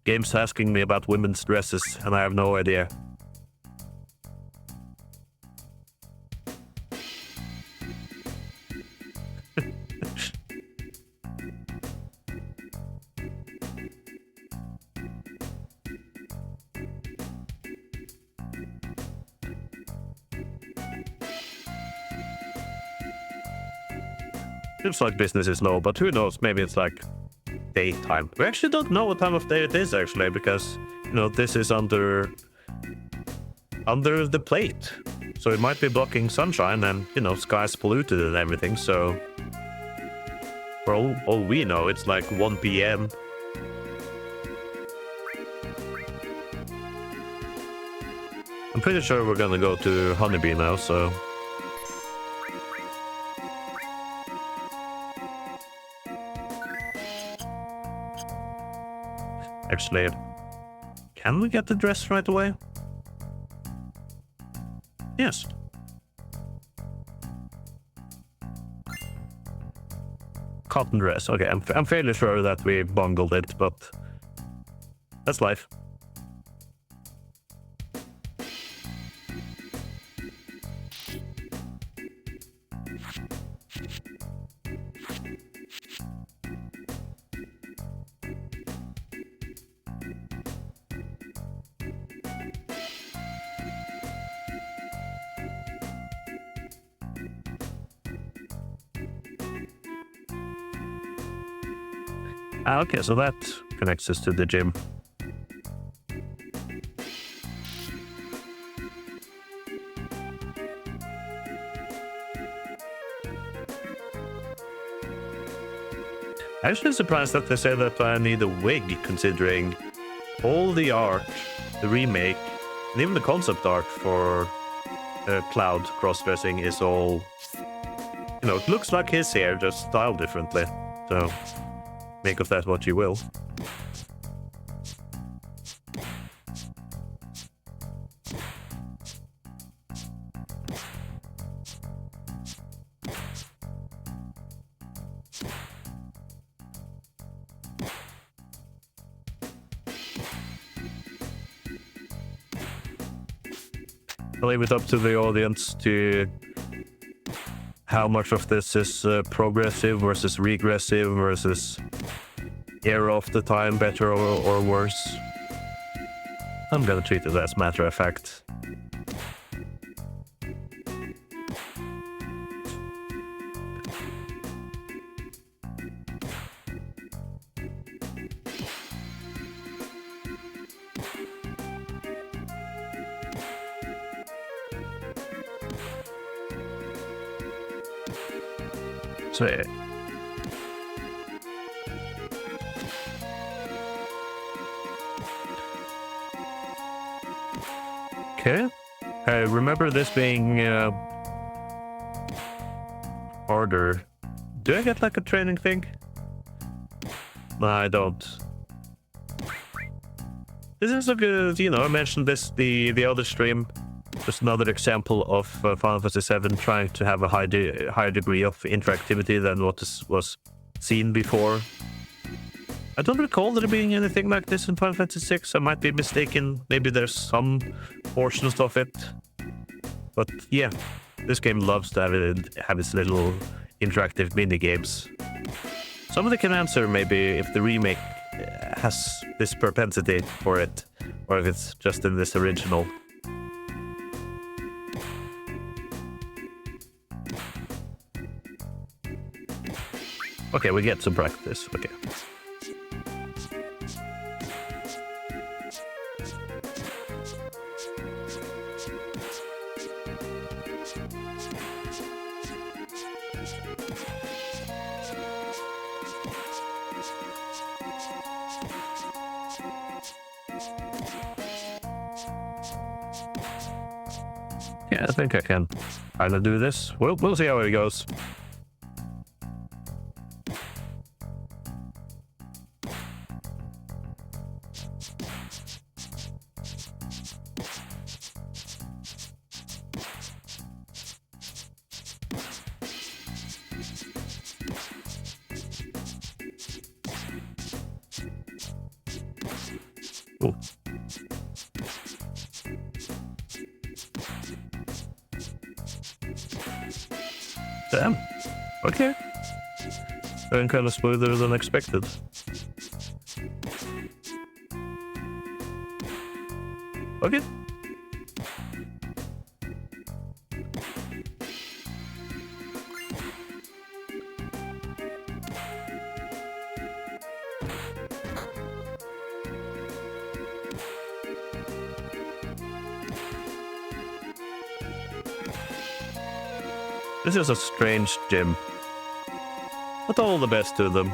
Speaker 1: Game's asking me about women's dresses, and I have no idea. Seems like business is low, but who knows? Maybe it's like daytime. We actually don't know what time of day it is, actually, because, you know, this is under the plate. So it might be blocking sunshine and, you know, sky's polluted and everything, so for all we know, it's like 1 p.m. I'm pretty sure we're gonna go to Honeybee now, so... Actually, can we get the dress right away? Yes. Cotton dress. Okay, I'm fairly sure that we bungled it, but that's life. Okay, so that connects us to the gym. I'm actually surprised that they say that I need a wig, considering all the art, the remake, and even the concept art for Cloud cross-dressing is all... You know, it looks like his hair, just styled differently. So... make of that what you will. I'll leave it up to the audience to how much of this is progressive versus regressive versus year of the time, better or worse. I'm gonna treat it as matter of fact. So okay. I remember this being harder. Do I get like a training thing? No, I don't. This is a good, you know, I mentioned this the other stream. Just another example of Final Fantasy VII trying to have a higher degree of interactivity than what was seen before. I don't recall there being anything like this in Final Fantasy VI. I might be mistaken. Maybe there's some portions of it. But yeah, this game loves to have its little interactive mini games. Somebody can answer maybe if the remake has this propensity for it, or if it's just in this original. Okay, we get some practice. Okay. Yeah, I think I can kind of do this. We'll see how it goes. Ooh. Damn. Okay. Going kind of smoother than expected. Okay. This is a strange gym. But all the best to them.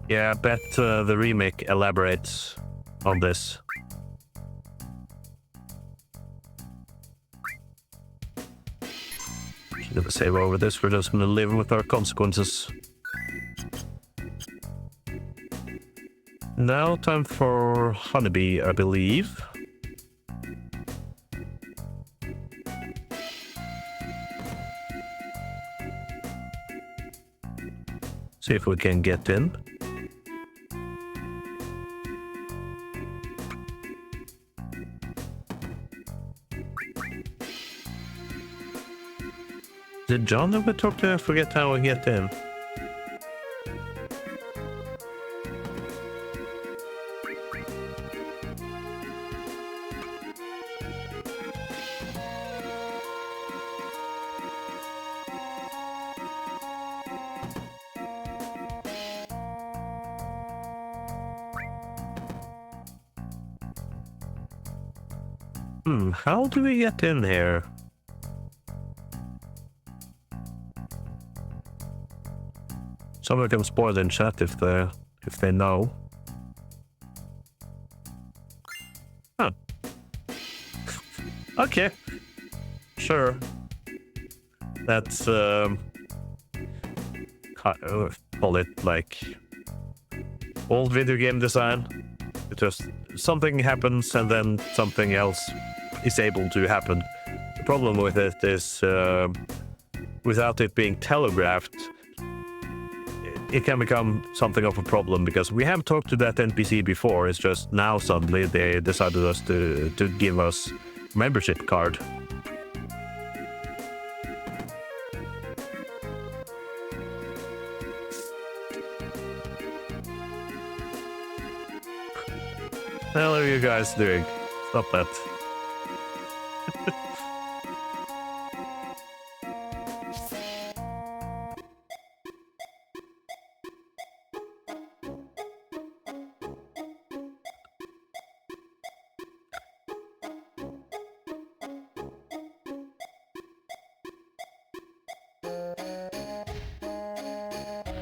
Speaker 1: Yeah, I bet the remake elaborates on this. Gonna save over this, we're just gonna live with our consequences. Now, time for Honeybee, I believe. See if we can get in. Did John ever talk to? I forget how we get in. How do we get in here? Someone can spoil in chat if they know. Huh. Okay. Sure. That's call it like old video game design. It just something happens and then something else is able to happen. The problem with it is without it being telegraphed, it can become something of a problem because we have talked to that NPC before. It's just now suddenly they decided to give us membership card. The hell are you guys doing? Stop that.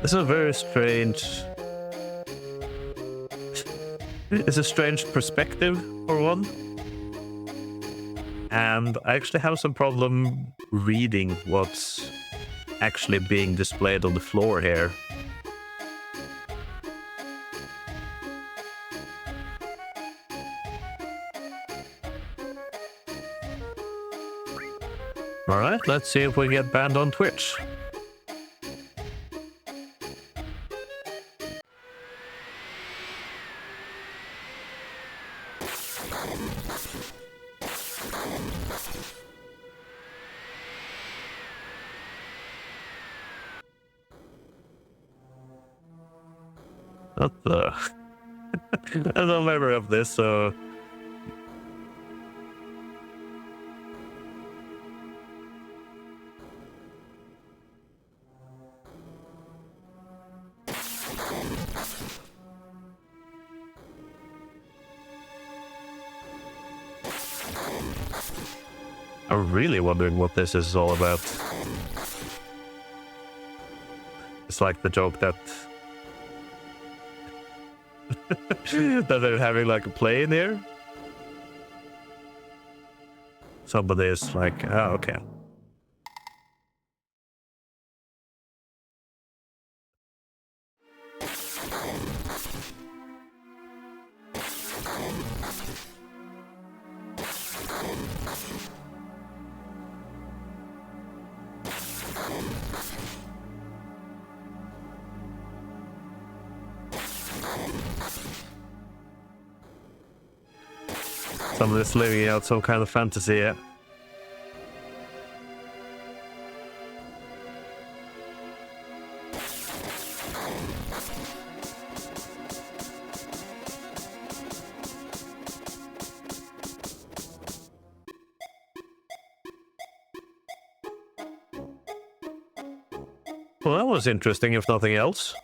Speaker 1: This is a very strange... It's a strange perspective, for one. And I actually have some problem reading what's actually being displayed on the floor here. Alright, let's see if we get banned on Twitch. Not the... I don't remember of this, so... I'm really wondering what this is all about. It's like the joke that... that they're having like a play in here. Somebody is like, oh, okay. Somebody's living out some kind of fantasy, yeah. Well, that was interesting, if nothing else.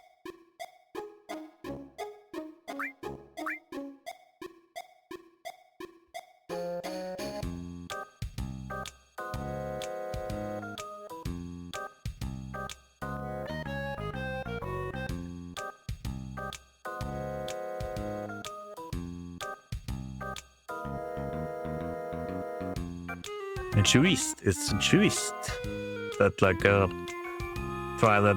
Speaker 1: Juiced. It's juiced. That like try that.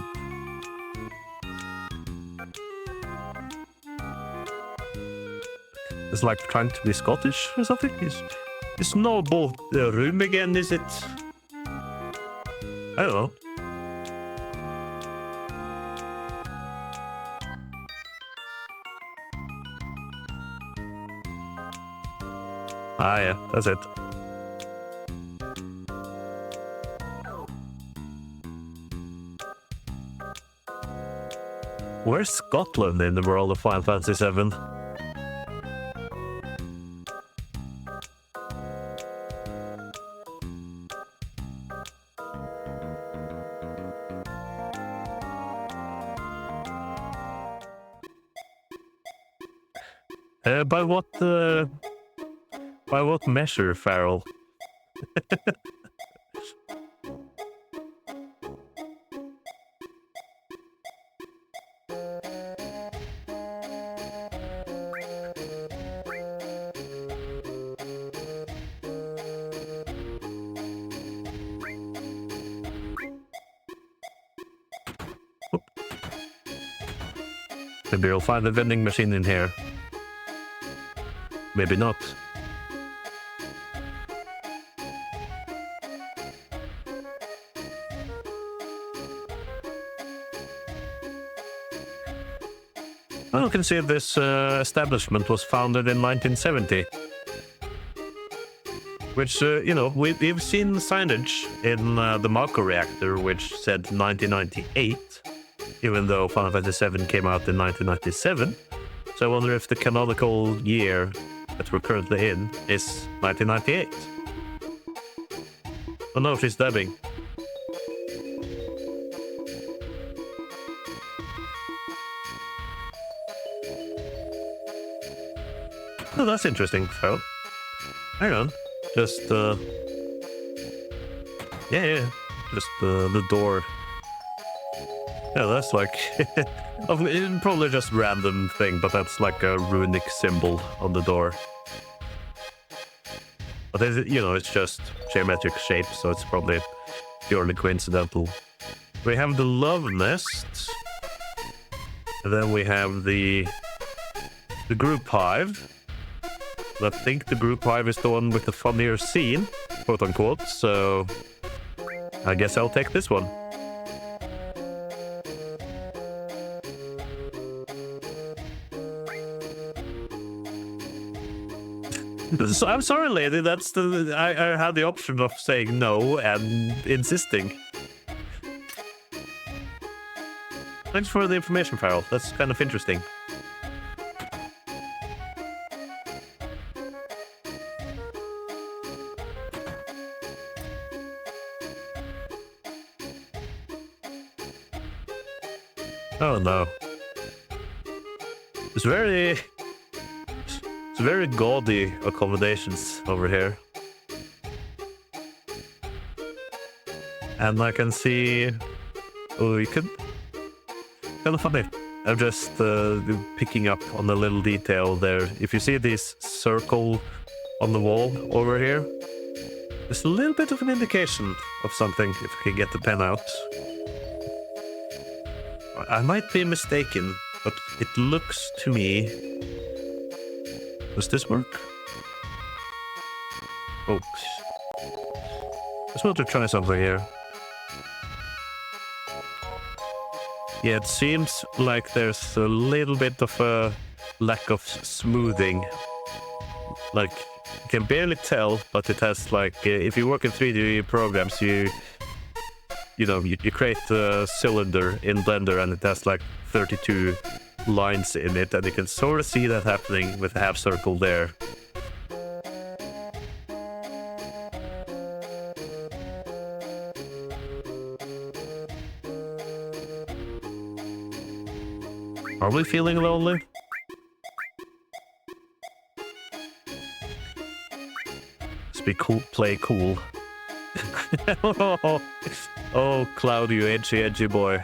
Speaker 1: It's like trying to be Scottish or something. It's no both the room again, is it? I don't know. Ah yeah, that's it. Where's Scotland in the world of Final Fantasy VII? By what measure, Farrell? Maybe you'll find a vending machine in here. Maybe not. Well, you can see this establishment was founded in 1970. Which, you know, we've seen signage in the Mako reactor which said 1998. Even though Final Fantasy VII came out in 1997. So I wonder if the canonical year that we're currently in is 1998. Oh no, she's dabbing. Oh, that's interesting, Phil. Hang on. Just, yeah. Just the door. Yeah, that's like probably just random thing, but that's like a runic symbol on the door. But it's just geometric shape, so it's probably purely coincidental. We have the love nest, and then we have the group hive. I think the group hive is the one with the funnier scene, quote unquote. So I guess I'll take this one. So I'm sorry, lady. That's I had the option of saying no and insisting. Thanks for the information, Farrell. That's kind of interesting. Oh no. It's very gaudy accommodations over here. And I can see... Oh, you could... Kind of funny. I'm just picking up on a little detail there. If you see this circle on the wall over here, there's a little bit of an indication of something, if I can get the pen out. I might be mistaken, but it looks to me... Does this work? Oh. Just want to try something here. Yeah, it seems like there's a little bit of a lack of smoothing. Like, you can barely tell, but it has like... if you work in 3D programs, you create a cylinder in Blender and it has like 32 lines in it, and you can sort of see that happening with a half circle there. Are we feeling lonely? Let's be cool, play cool. Oh, Cloud, you edgy boy.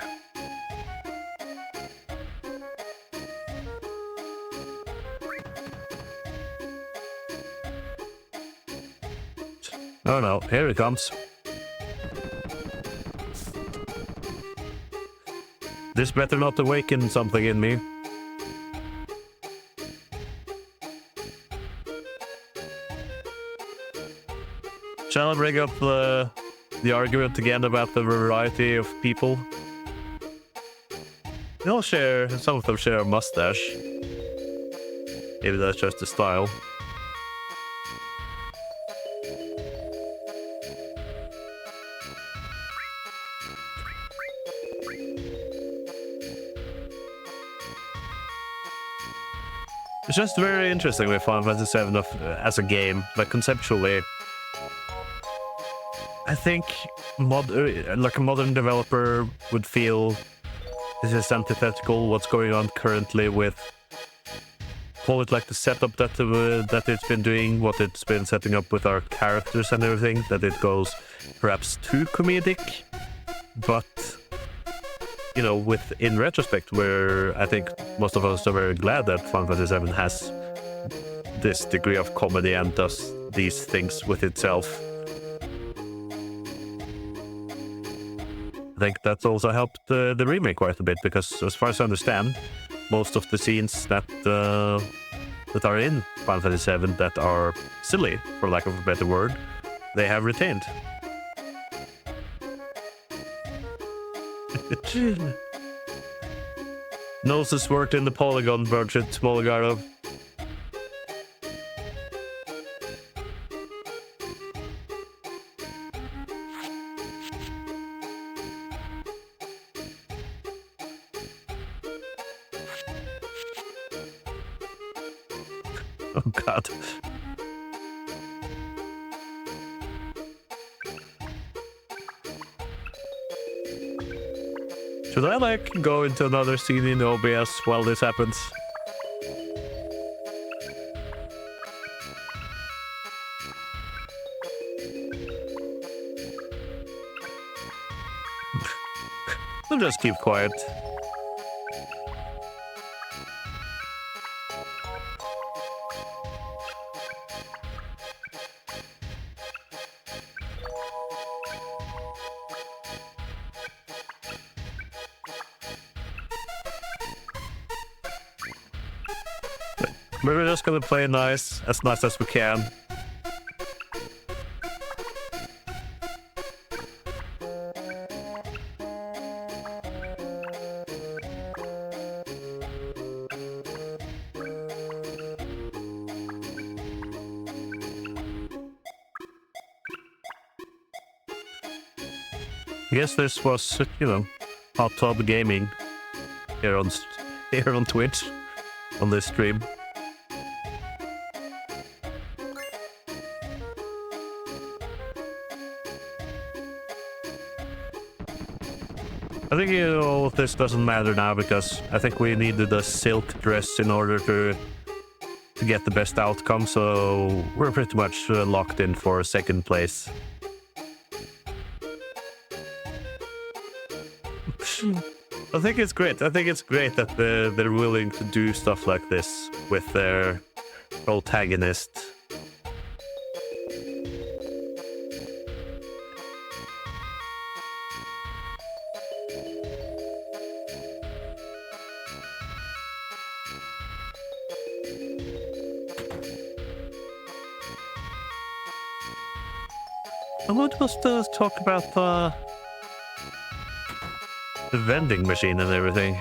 Speaker 1: Oh no, here it comes. This better not awaken something in me. Shall I bring up the argument again about the variety of people? Some of them share a mustache. Maybe that's just the style. It's just very interesting with Final Fantasy VII as a game, like conceptually. I think a modern developer would feel this is antithetical what's going on currently with, call it like the setup that it's been doing, what it's been setting up with our characters and everything, that it goes perhaps too comedic, but in retrospect, where I think most of us are very glad that Final Fantasy VII has this degree of comedy and does these things with itself. I think that's also helped the remake quite a bit, because as far as I understand, most of the scenes that are in Final Fantasy VII that are silly, for lack of a better word, they have retained. Noses worked in the polygon budget, Smolgarov. Oh god. Should I go into another scene in OBS while this happens? We'll just keep quiet. We're just gonna play nice as we can. I guess this was, you know, hot tub gaming here on Twitch on this stream. I think, you know, this doesn't matter now because I think we needed a silk dress in order to get the best outcome, so we're pretty much locked in for second place. I think it's great. I think it's great that they're willing to do stuff like this with their protagonist. I want us to talk about the vending machine and everything.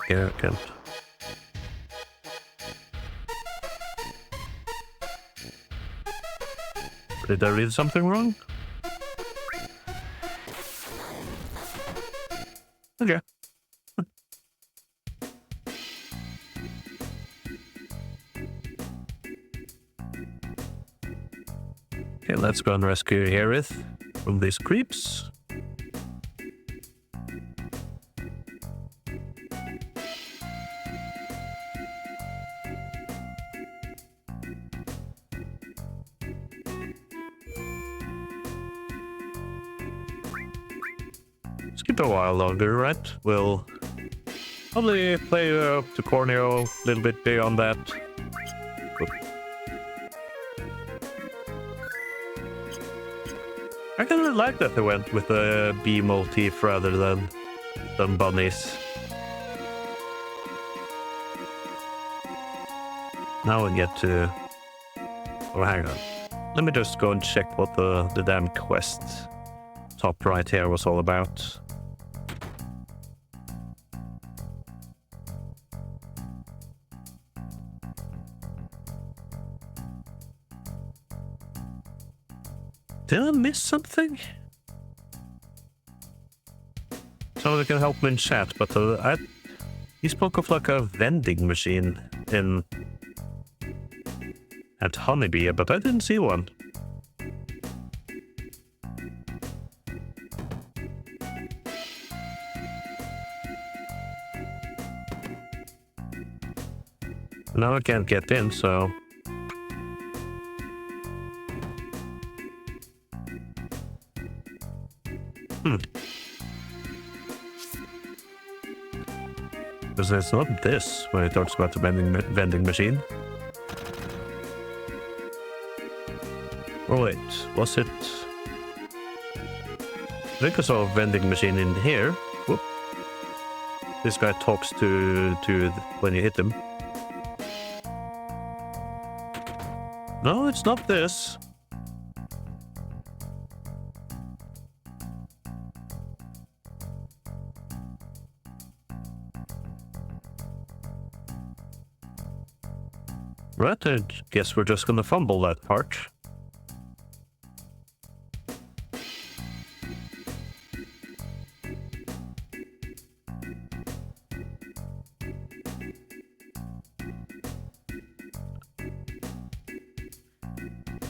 Speaker 1: Yeah, I can't. Did I read something wrong? Okay. Okay, let's go and rescue Harith from these creeps. Skip a while longer, right? We'll probably play up to Corneo a little bit beyond that. But I kind of like that they went with a bee motif rather than bunnies. Now we get to... Oh, hang on. Let me just go and check what the damn quest top right here was all about. Did I miss something? Somebody can help me in chat, but he spoke of like a vending machine at Honeybee, but I didn't see one. Now I can't get in, so... Because it's not this when it talks about the vending machine. Oh wait, was it? I think I saw a vending machine in here. Whoop. This guy talks to when you hit him. No, it's not this. Right, I guess we're just gonna fumble that part.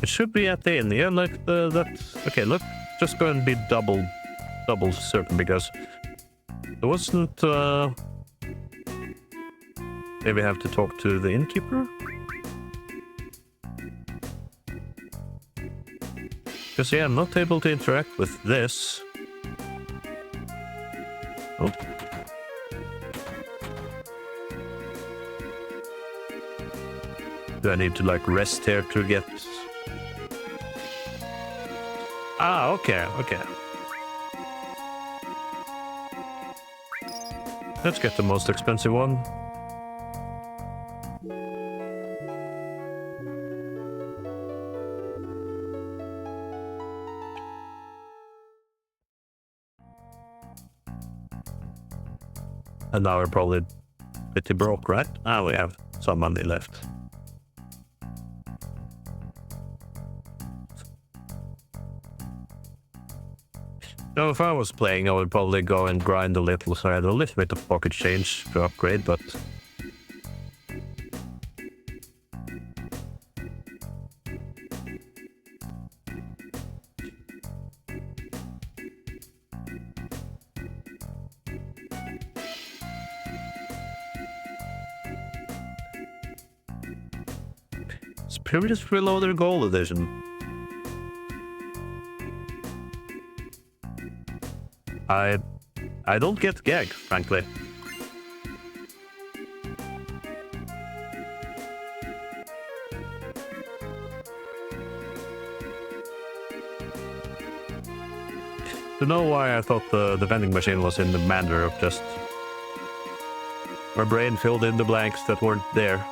Speaker 1: It should be at the end, yeah, like that. Okay, look, just go and be double certain because there wasn't. Maybe have to talk to the innkeeper. Because, yeah, I'm not able to interact with this. Oh. Do I need to, like, rest here to get... Ah, okay, okay. Let's get the most expensive one. And now we're probably pretty broke, right? Ah, we have some money left. Now, if I was playing, I would probably go and grind a little, so I had a little bit of pocket change to upgrade, but... Spirit Reloader Gold Edition. I don't get gag, frankly. To know why I thought the vending machine was in the manner of just... My brain filled in the blanks that weren't there.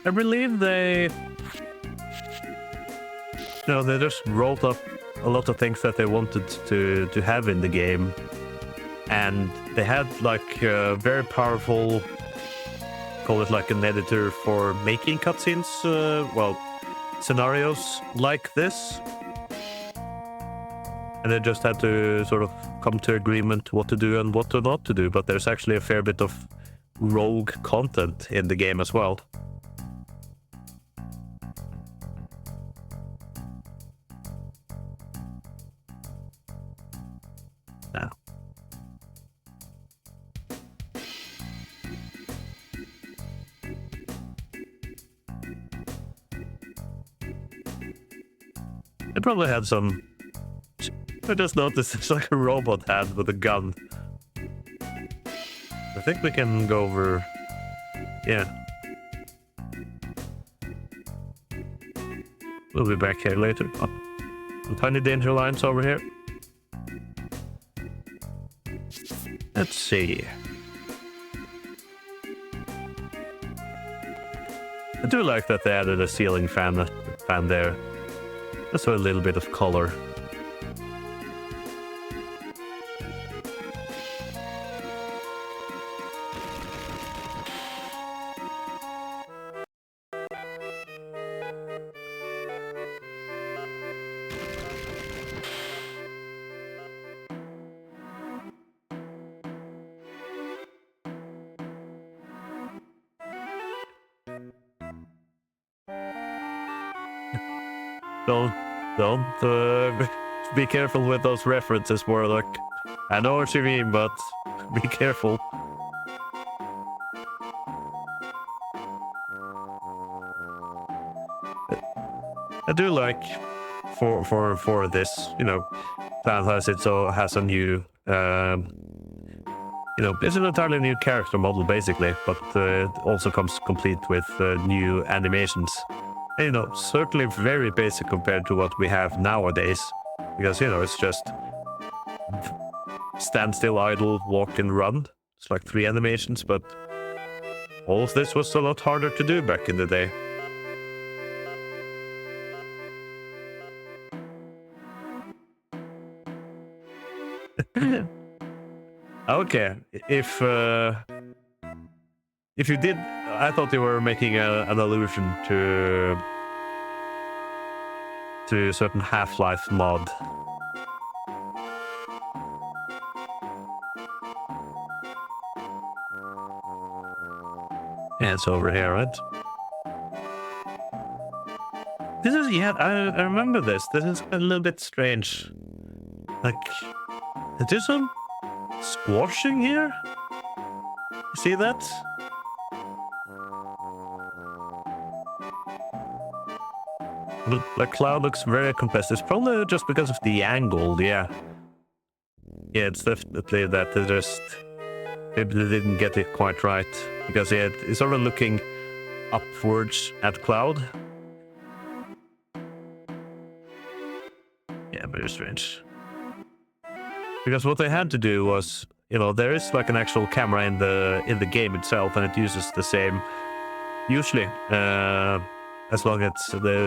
Speaker 1: I believe they... No, they just rolled up a lot of things that they wanted to have in the game. And they had like a very powerful, call it like an editor for making cutscenes, well, scenarios like this. And they just had to sort of come to agreement what to do and what to not to do. But there's actually a fair bit of rogue content in the game as well. Now. They probably had some... I just noticed it's like a robot hand with a gun. I think we can go over... Yeah. We'll be back here later. Oh, some tiny danger lines over here. Let's see. I do like that they added a ceiling fan there. Just for a little bit of color. Don't be careful with those references, Warlock. I know what you mean, but be careful. I do like for this, you know, Playthough has a new, you know, it's an entirely new character model basically, but it also comes complete with new animations. And, you know, certainly very basic compared to what we have nowadays, because, you know, it's just stand still, idle, walk and run. It's like 3 animations, but all of this was a lot harder to do back in the day. Okay, if you did, I thought you were making an allusion to a certain Half-Life mod. Yeah, it's over here, right? This is, yeah, I remember this. This is a little bit strange. Like, is there some squashing here? You see that? The cloud looks very compressed. It's probably just because of the angle, yeah. Yeah, it's definitely that they just... Maybe they didn't get it quite right. Because yeah, it's sort of looking upwards at cloud. Yeah, very strange. Because what they had to do was, you know, there is like an actual camera in the game itself, and it uses the same. Usually, as long as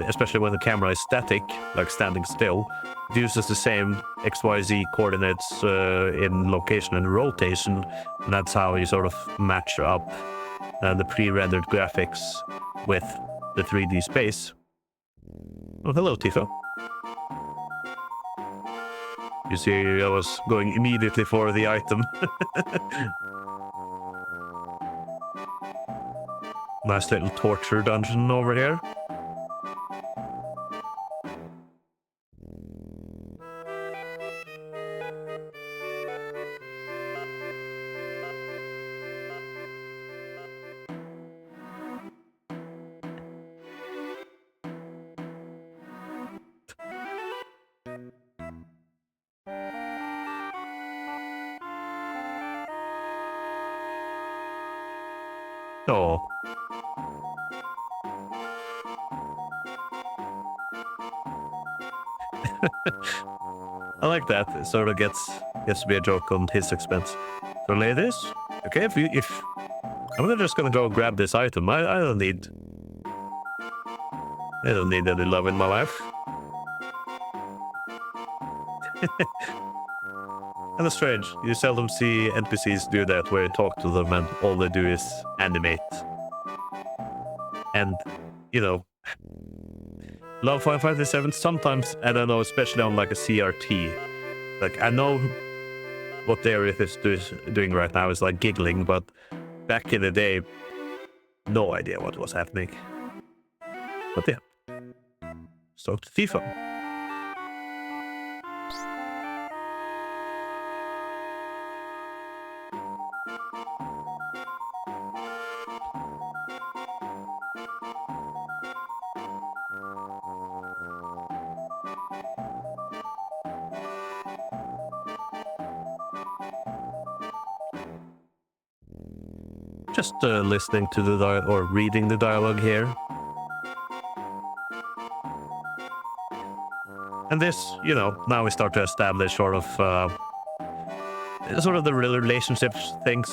Speaker 1: especially when the camera is static, like standing still, it uses the same XYZ coordinates in location and rotation, and that's how you sort of match up the pre-rendered graphics with the 3D space. Oh, hello, Tifa. You see, I was going immediately for the item. Nice little torture dungeon over here. Oh. I like that. It sort of gets to be a joke on his expense. So ladies, okay, if I'm just gonna go grab this item. I don't need any love in my life. And it's strange. You seldom see NPCs do that, where you talk to them and all they do is animate. And, you know, love Final Fantasy VII sometimes, I don't know, especially on like a CRT. Like, I know what Aerith is doing right now is like giggling, but back in the day, no idea what was happening. But yeah. So to Tifa. Just listening to the or reading the dialogue here. And this, you know, now we start to establish sort of the relationships things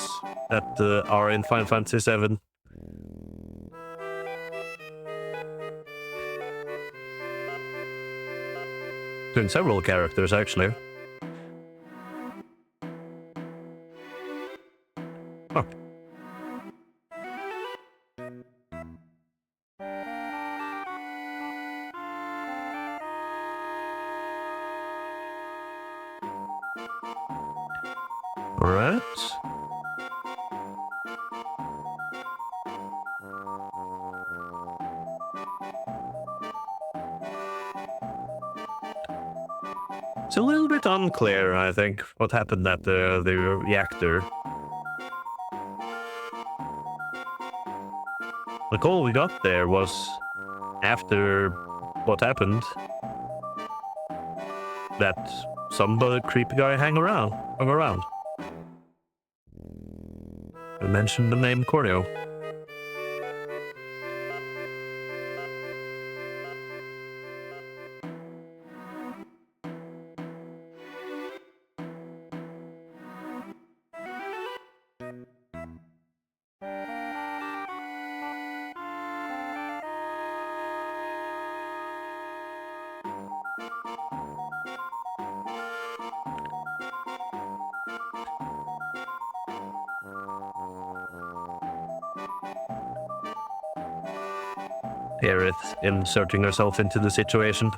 Speaker 1: that are in Final Fantasy VII. Between several characters, actually. Huh. Alright. It's a little bit unclear, I think, what happened at the reactor. The call we got there was after what happened, that some creepy guy hung around. I mentioned the name Corneo. Aerith inserting herself into the situation.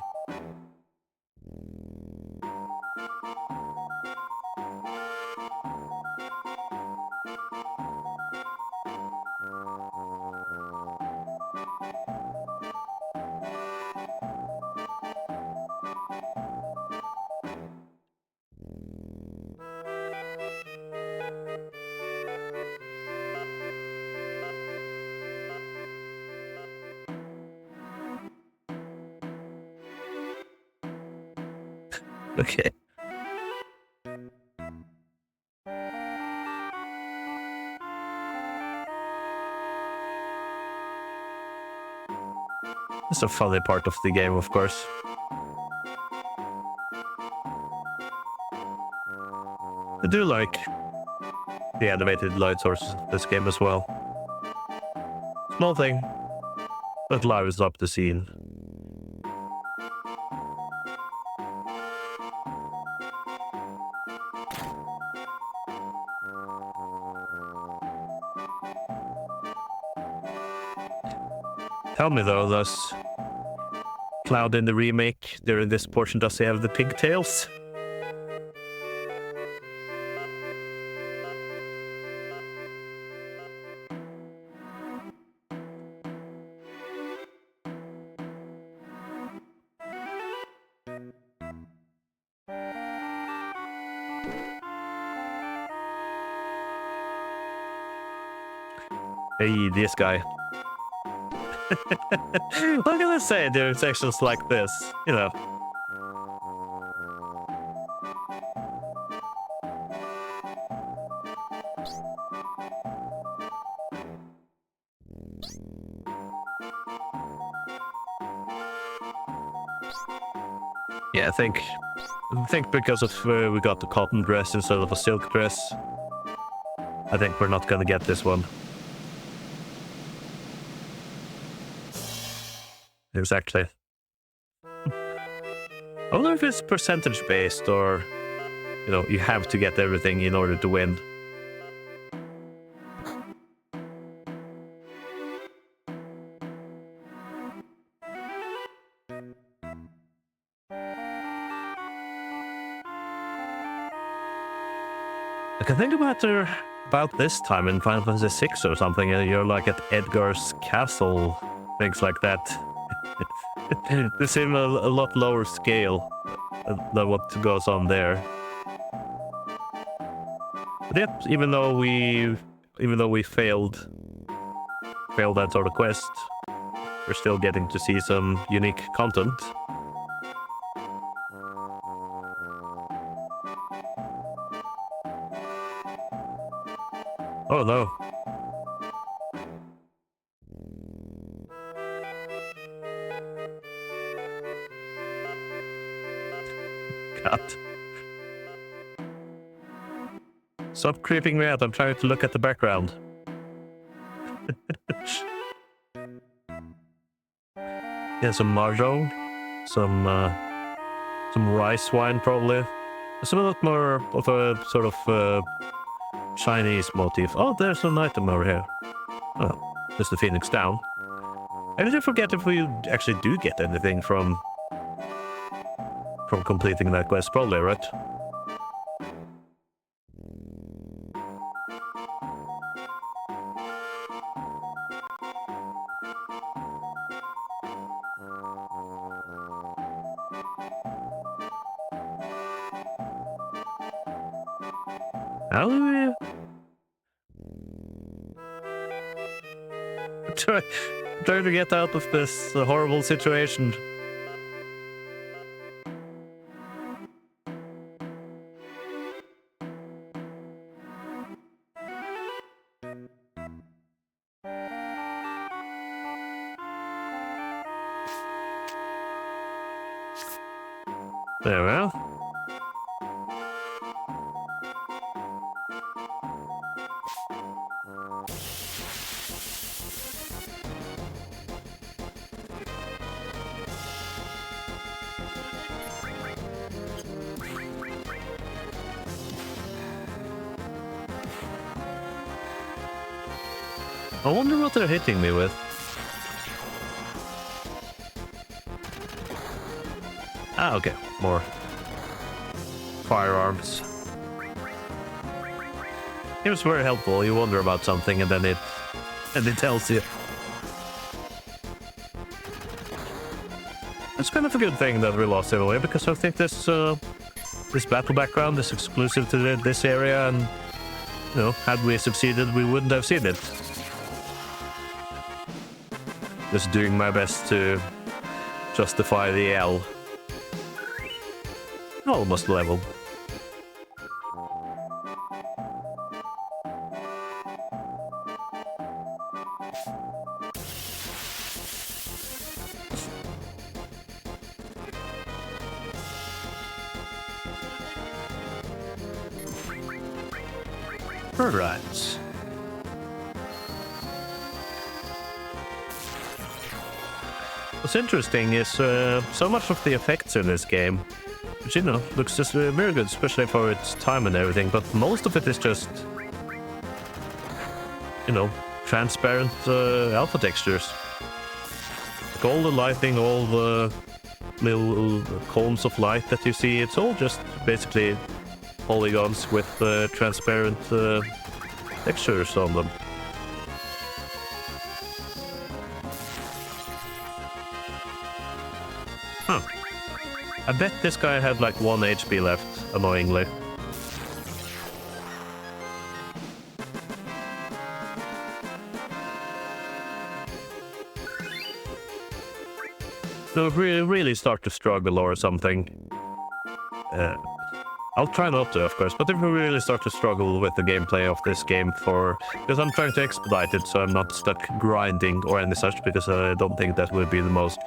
Speaker 1: Okay. It's a funny part of the game, of course. I do like the animated light sources of this game as well. Small thing, but lives up the scene. Tell me though, does Cloud in the remake during this portion, does he have the pigtails? Hey, this guy. What can I say during sections like this? You know. Yeah, I think because of we got the cotton dress instead of a silk dress, I think we're not gonna get this one. Exactly. I wonder if it's percentage based or, you know, you have to get everything in order to win. I can think about this time in Final Fantasy VI or something, and you're like at Edgar's castle, things like that. They seem a lot lower scale than what goes on there. But yep, even though we failed that sort of quest, we're still getting to see some unique content. Oh no. God. Stop creeping me out. I'm trying to look at the background. Yeah, some mahjong, some rice wine probably. Some a lot more of a sort of Chinese motif. Oh, there's an item over here. Oh, there's the Phoenix down. I did forget if we actually do get anything from completing that quest, probably, right? How do we... Trying to get out of this horrible situation. There we are. I wonder what they're hitting me with. Ah, okay. More firearms. It was very helpful. You wonder about something and then it tells you. It's kind of a good thing that we lost it away, because I think this battle background is exclusive to this area, and you know, had we succeeded, we wouldn't have seen it. Just doing my best to justify the L. Almost level. Alright. What's interesting is so much of the effects in this game, which, you know, looks just very good, especially for its time and everything, but most of it is just, you know, transparent alpha textures. Like all the lighting, all the little cones of light that you see, it's all just basically polygons with transparent textures on them. Huh. I bet this guy had like 1 HP left, annoyingly. So if we really start to struggle or something, I'll try not to, of course, but if we really start to struggle with the gameplay of this game because I'm trying to expedite it so I'm not stuck grinding or any such, because I don't think that would be the most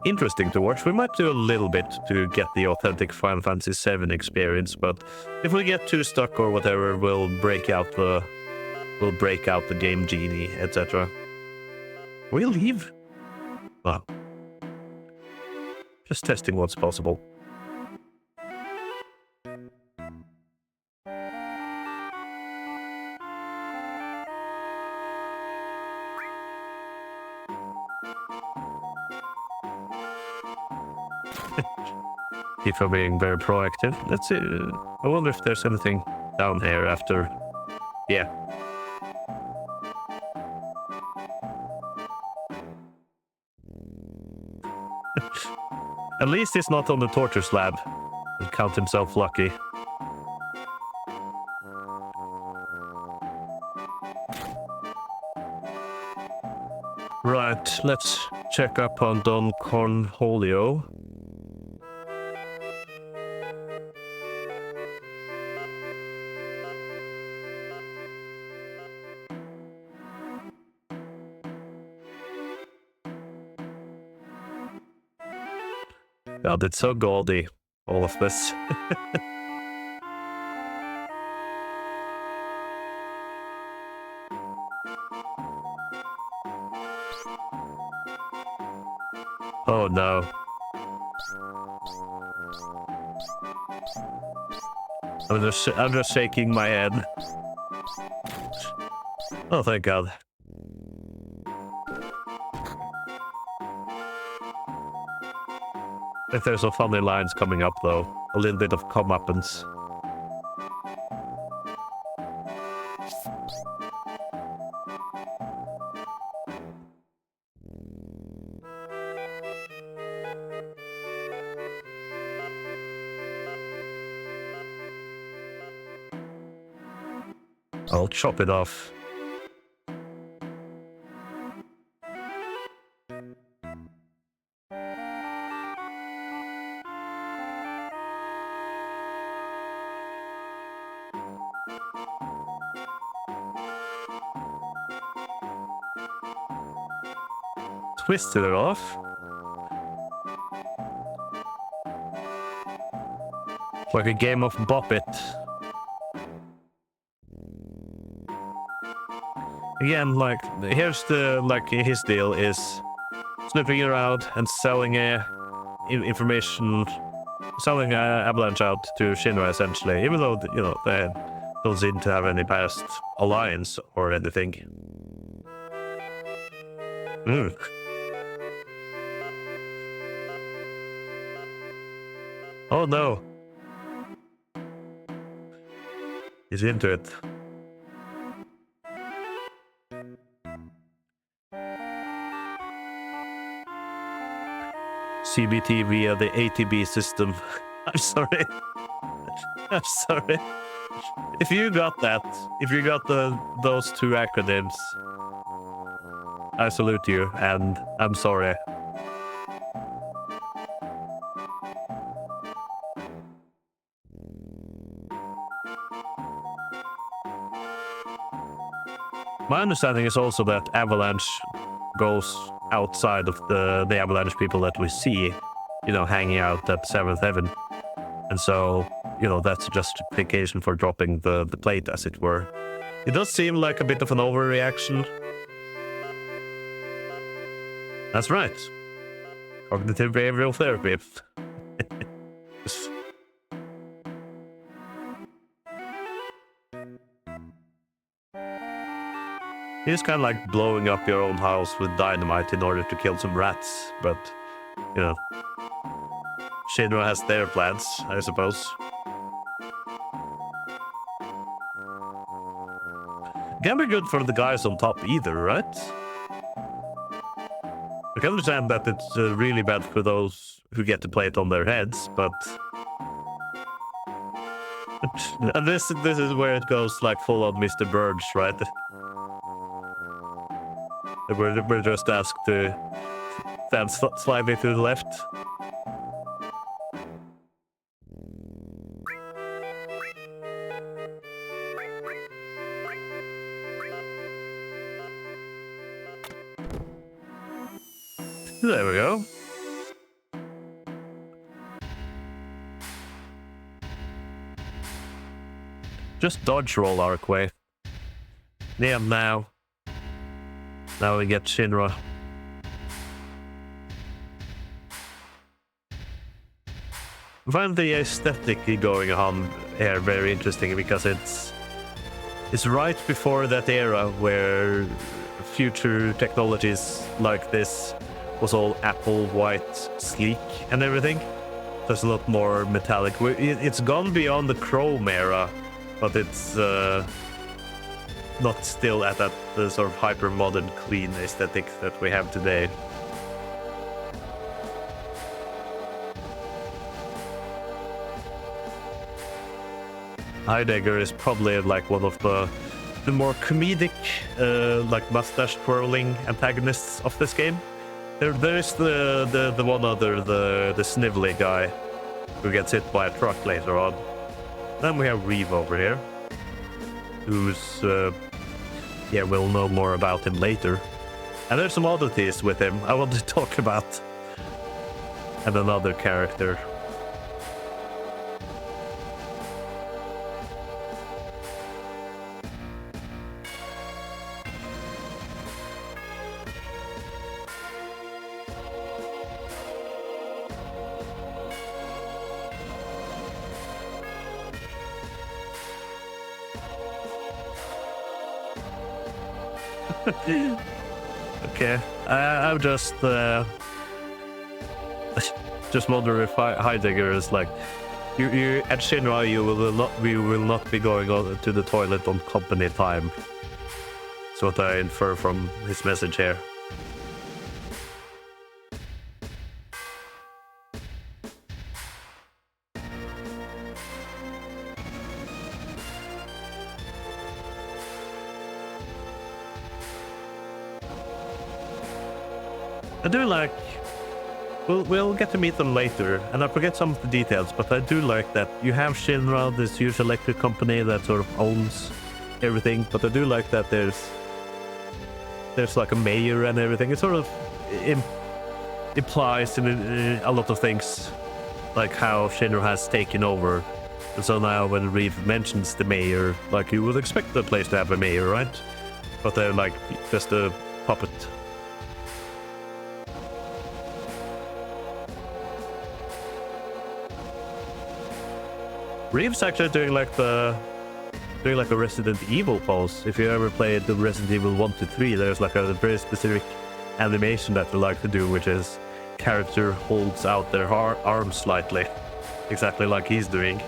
Speaker 1: interesting to watch. We might do a little bit to get the authentic Final Fantasy VII experience, but if we get too stuck or whatever, we'll break out the game genie, etc. We leave? Wow. Just testing what's possible. People being very proactive. Let's see. I wonder if there's anything down here after. Yeah. At least he's not on the torture slab. He'll count himself lucky. Right, let's check up on Don Cornholio. God, it's so gaudy, all of this. Oh no. I'm just shaking my head. Oh, thank God. If there's some funny lines coming up, though. A little bit of comeuppance. I'll chop it off. Twisted it off. Like a game of Bop It. Again, like, here's the, like, his deal is snooping around and selling information, selling Avalanche out to Shinra, essentially, even though, you know, they don't seem to have any past alliance or anything. Mm. Oh no. He's into it. CBT via the ATB system. I'm sorry. I'm sorry. If you got that, if you got those two acronyms, I salute you, and I'm sorry. My understanding is also that Avalanche goes outside of the Avalanche people that we see, you know, hanging out at 7th Heaven. And so, you know, that's justification for dropping the plate, as it were. It does seem like a bit of an overreaction. That's right. Cognitive behavioral therapy. It's kind of like blowing up your own house with dynamite in order to kill some rats, but, you know, Shinra has their plans, I suppose. Can't be good for the guys on top either, right? I can understand that it's really bad for those who get to play it on their heads, but... and this is where it goes like full on Mr. Burge, right? We're just asked to stand slightly to the left. There we go. Just dodge roll Arcway. Yeah, now we get Shinra. I find the aesthetic going on here very interesting because it's right before that era where future technologies like this was all apple white, sleek and everything. There's a lot more metallic. It's gone beyond the chrome era, but it's not still at that sort of hyper modern, clean aesthetic that we have today. Heidegger is probably like one of the more comedic, like mustache twirling antagonists of this game. There is the one other, the snivelly guy who gets hit by a truck later on. Then we have Reeve over here, who's yeah, we'll know more about him later. And there's some oddities with him I want to talk about, and another character. Okay, I'm just wonder if Heidegger is like, you at Shinra, we will not be going on to the toilet on company time. That's what I infer from his message here. I do like... We'll get to meet them later, and I forget some of the details, but I do like that you have Shinra, this huge electric company that sort of owns everything, but I do like that there's like a mayor and everything. It sort of implies in a lot of things, like how Shinra has taken over. And so now when Reeve mentions the mayor, like you would expect the place to have a mayor, right? But they're like just a puppet. Reeve's actually doing like a Resident Evil pose. If you ever played the Resident Evil 1 to 3, there's like a very specific animation that they like to do, which is character holds out their arms slightly, exactly like he's doing.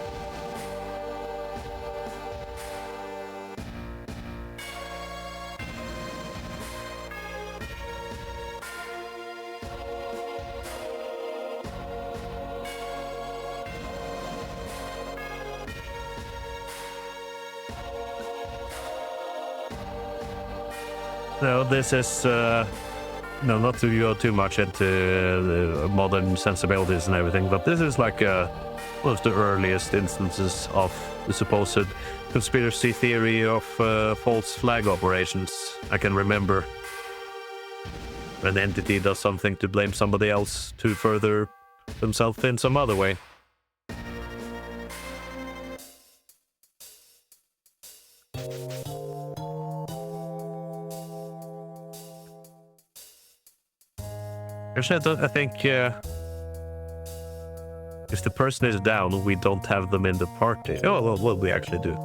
Speaker 1: No, this is no, not to go too much into the modern sensibilities and everything, but this is like one of the earliest instances of the supposed conspiracy theory of false flag operations. I can remember when an entity does something to blame somebody else to further themselves in some other way. Actually, I think if the person is down, we don't have them in the party. Oh, well, we actually do.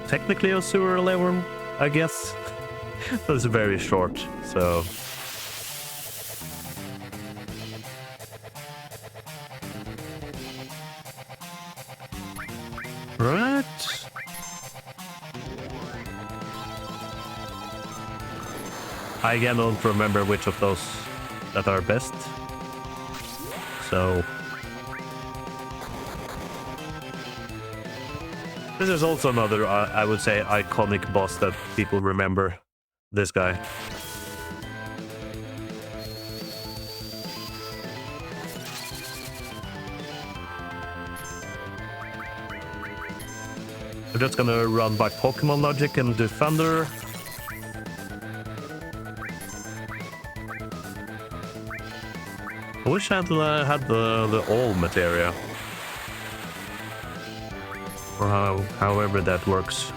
Speaker 1: Technically a sewer 11, I guess. But it's very short, so... Right. I again don't remember which of those that are best. So... This is also another, I would say, iconic boss that people remember. This guy. We're just gonna run by Pokemon logic and do Thunder. I wish I had the all materia. Or however that works.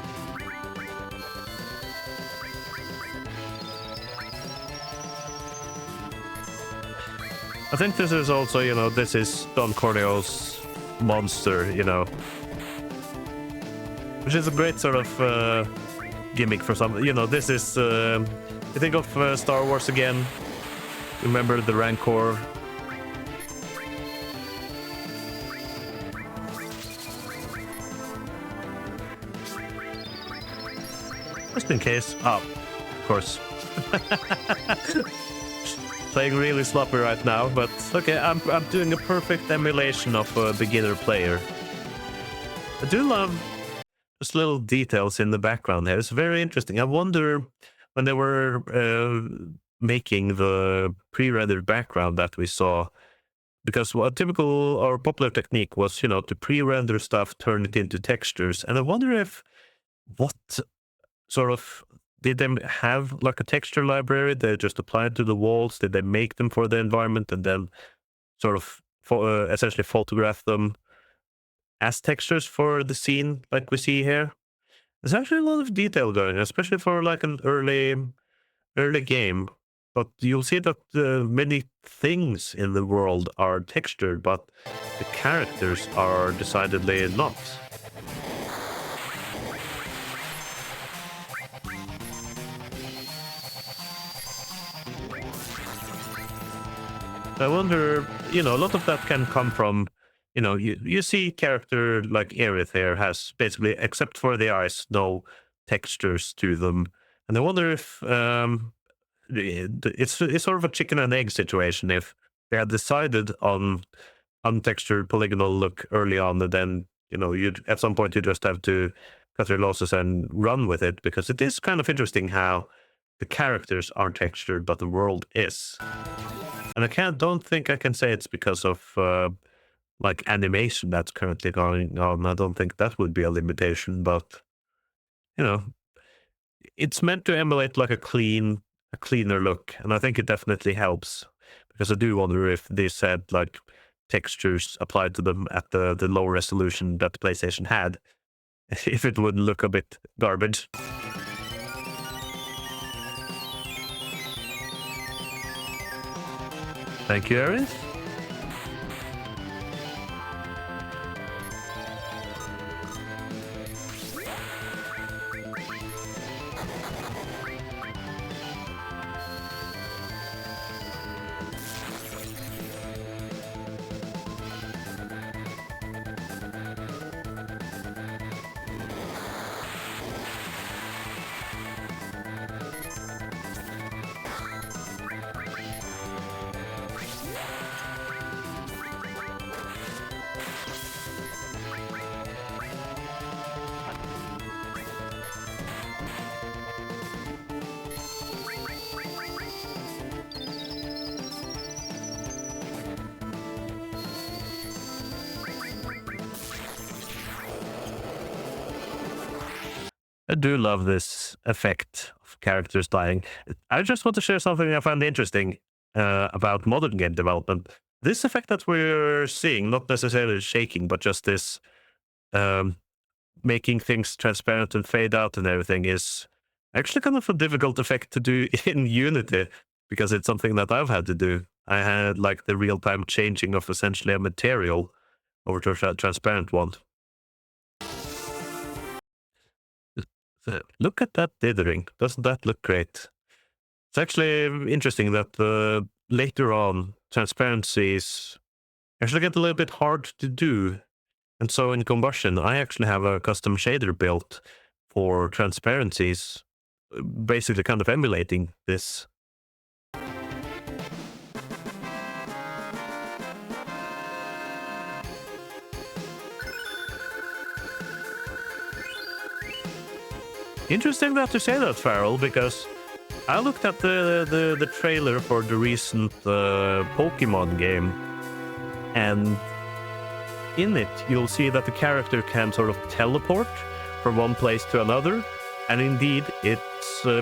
Speaker 1: I think this is also, you know, this is Don Corneo's monster, you know. Which is a great sort of gimmick for some, you know, this is, you think of Star Wars again. Remember the Rancor? Just in case. Oh, of course. Playing really sloppy right now, but okay, I'm doing a perfect emulation of a beginner player. I do love just little details in the background here. It's very interesting. I wonder when they were making the pre-rendered background that we saw, because what typical or popular technique was, you know, to pre-render stuff, turn it into textures, and I wonder if what sort of did they have like a texture library they just applied to the walls? Did they make them for the environment and then sort of essentially photograph them as textures for the scene like we see here? There's actually a lot of detail going, especially for like an early game. But you'll see that many things in the world are textured, but the characters are decidedly not. I wonder, you know, a lot of that can come from, you know, you see character like Aerith here has basically, except for the eyes, no textures to them. And I wonder if it's sort of a chicken and egg situation. If they had decided on untextured polygonal look early on, and then, you know, you at some point you just have to cut your losses and run with it, because it is kind of interesting how the characters aren't textured, but the world is. And I don't think I can say it's because of like animation that's currently going on. I don't think that would be a limitation, but you know, it's meant to emulate like a cleaner look, and I think it definitely helps, because I do wonder if these had like textures applied to them at the low resolution that the PlayStation had, if it would look a bit garbage. Thank you, Aerith. I do love this effect of characters dying. I just want to share something I find interesting about modern game development. This effect that we're seeing, not necessarily shaking, but just this um, making things transparent and fade out and everything, is actually kind of a difficult effect to do in Unity, because it's something that I've had to do. I had like the real-time changing of essentially a material over to a transparent one. Look at that dithering. Doesn't that look great? It's actually interesting that later on, transparencies actually get a little bit hard to do. And so in Combustion, I actually have a custom shader built for transparencies, basically kind of emulating this. Interesting that you say that, Farrell, because I looked at the trailer for the recent Pokemon game, and in it, you'll see that the character can sort of teleport from one place to another, and indeed, it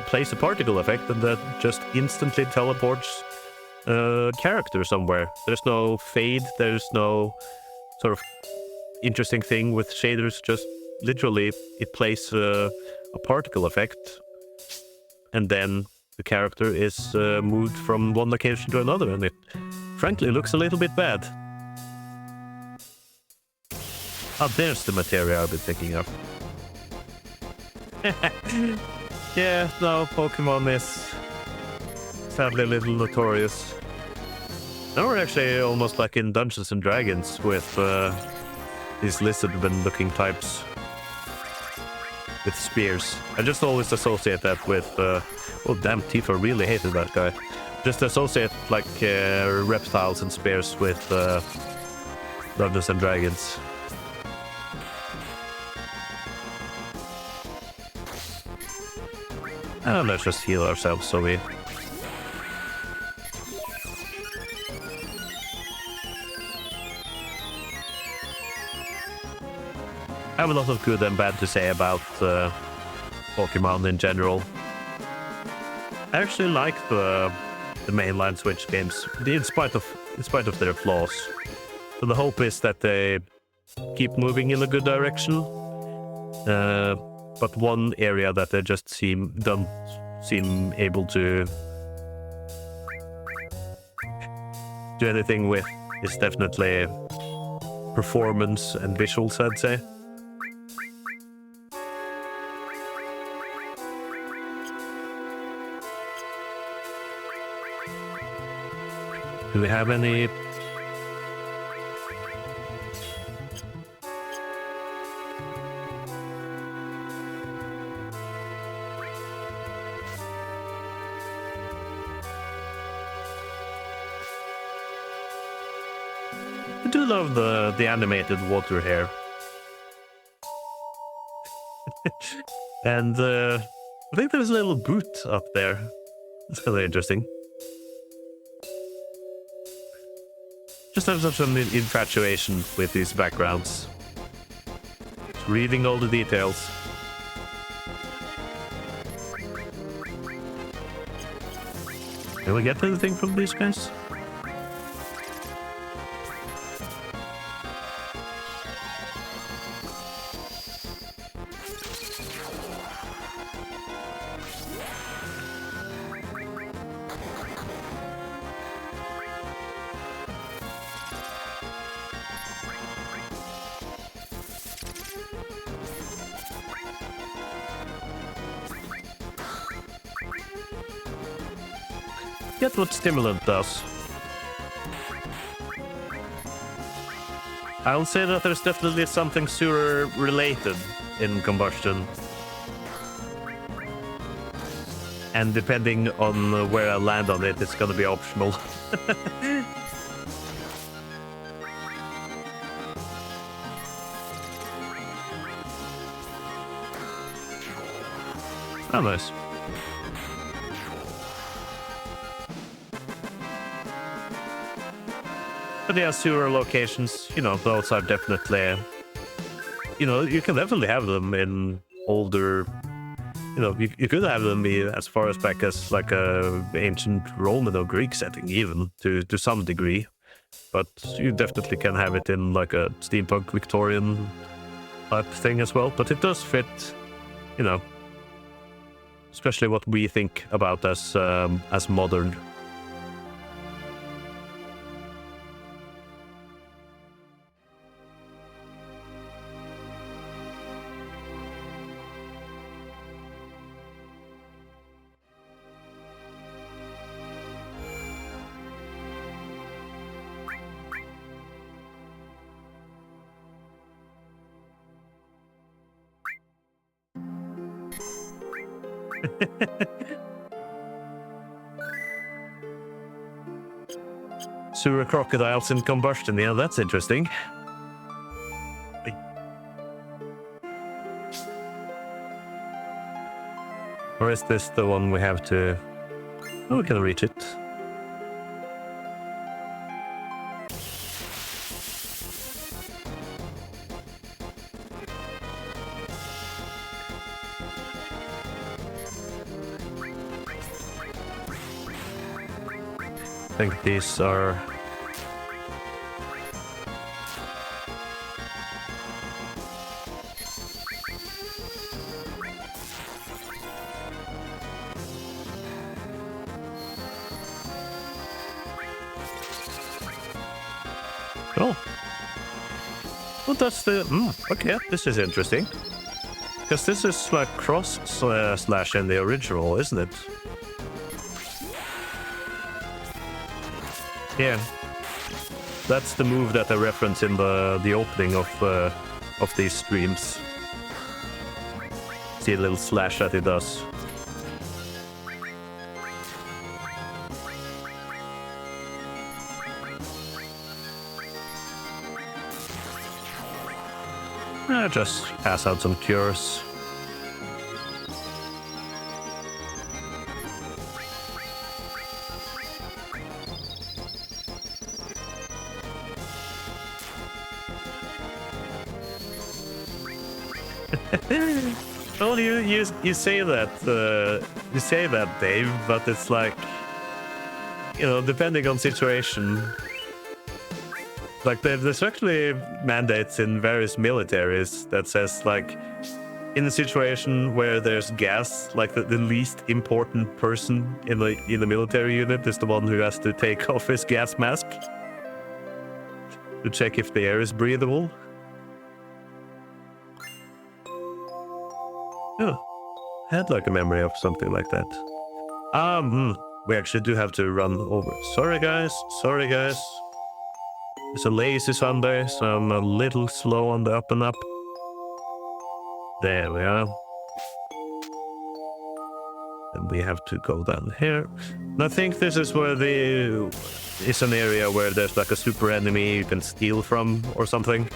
Speaker 1: plays a particle effect that just instantly teleports character somewhere. There's no fade, there's no sort of interesting thing with shaders, just literally it plays a particle effect, and then the character is moved from one location to another, and it frankly looks a little bit bad. Oh, there's the material I've been thinking of. Yeah, no, Pokemon is sadly a little notorious. Now we're actually almost like in Dungeons and Dragons with these lizard-looking types with spears. I just always associate that with oh damn, Tifa really hated that guy. Just associate like reptiles and spears with Dungeons and Dragons. And let's just heal ourselves so we... I have a lot of good and bad to say about Pokemon in general. I actually like the mainline Switch games, in spite of their flaws. So the hope is that they keep moving in a good direction. But one area that they just don't seem able to do anything with is definitely performance and visuals, I'd say. Do we have any... I do love the animated water here. And I think there's a little boot up there. It's kind of interesting. Just have such an infatuation with these backgrounds. Just reading all the details. Can we get anything from these guys? Get what stimulant does. I'll say that there's definitely something sewer related in Combustion. And depending on where I land on it, it's gonna be optional. Oh, nice. But yeah, sewer locations, you know, those are definitely, you know, you can definitely have them in older you know, you could have them be as far as back as like a ancient Roman or Greek setting, even to some degree. But you definitely can have it in like a steampunk Victorian type thing as well. But it does fit, you know, especially what we think about as modern. Sewer crocodiles in combustion. Yeah, that's interesting. Or is this the one we have to... Oh, we can reach it. I think these are... Oh. Well, that's the... okay, this is interesting. Because this is like cross slash in the original, isn't it? Yeah. That's the move that I reference in the opening of these streams. See a little slash that it does. Just pass out some cures. Well, you say that, Dave, but it's like, you know, depending on situation. Like, there's actually mandates in various militaries that says, like, in a situation where there's gas, like the least important person in the military unit is the one who has to take off his gas mask to check if the air is breathable. Oh, I had like a memory of something like that. We actually do have to run over. Sorry guys. It's a lazy Sunday, so I'm a little slow on the up and up. There we are. And we have to go down here. And I think this is where it's an area where there's like a super enemy you can steal from or something.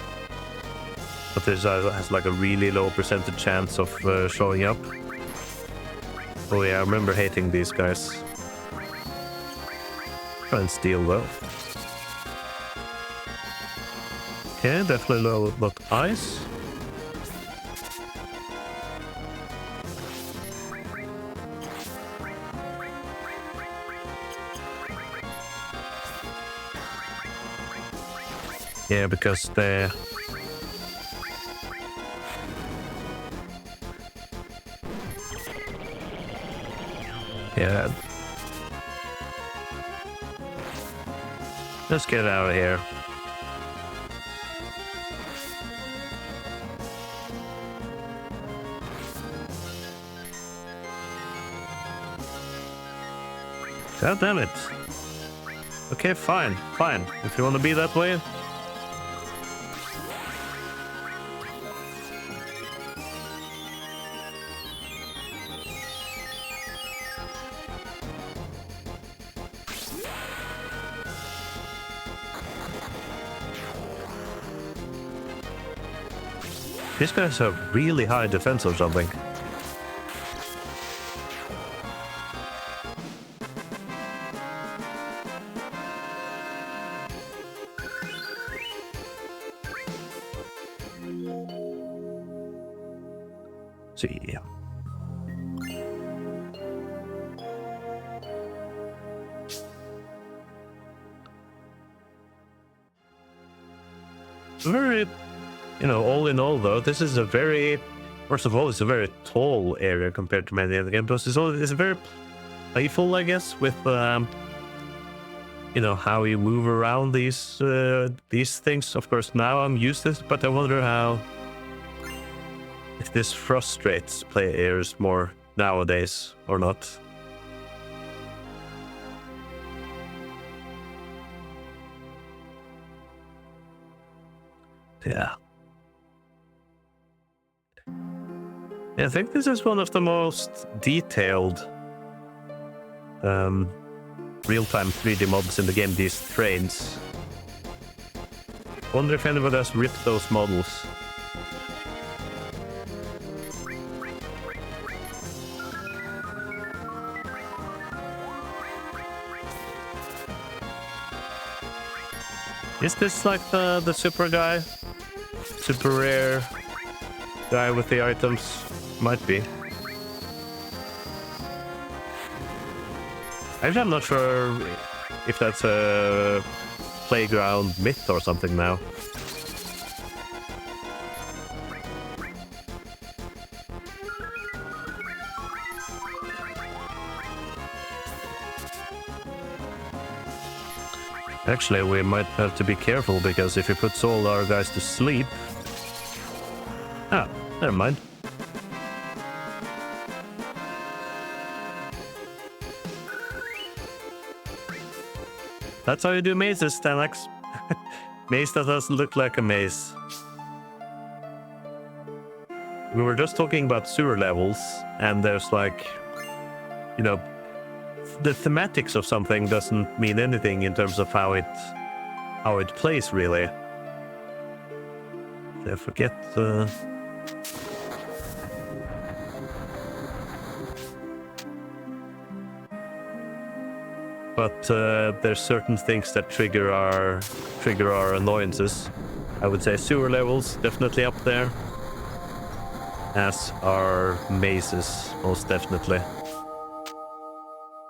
Speaker 1: But this has like a really low percentage chance of showing up. Oh yeah, I remember hating these guys. Try and steal though. Okay, definitely not ice. Yeah, because they're... Yeah. Let's get out of here. God damn it. Okay, fine. If you want to be that way. These guys have really high defense or something. See. very, all in all, though, this is a very, first of all, it's a very tall area compared to many other games, but it's very playful, I guess, with, how you move around these things. Of course, now I'm used to it, but I wonder if this frustrates players more nowadays or not. Yeah. I think this is one of the most detailed real-time 3D models in the game, these trains. Wonder if anybody has ripped those models. Is this like the super guy? Super rare guy with the items? Might be. Actually, I'm not sure if that's a playground myth or something now. Actually, we might have to be careful, because if he puts all our guys to sleep... Ah, never mind. That's how you do mazes, Stanax. Maze that doesn't look like a maze. We were just talking about sewer levels, and there's like, the thematics of something doesn't mean anything in terms of how it plays, really. I forget. But there's certain things that trigger our annoyances. I would say sewer levels definitely up there, as are mazes, most definitely.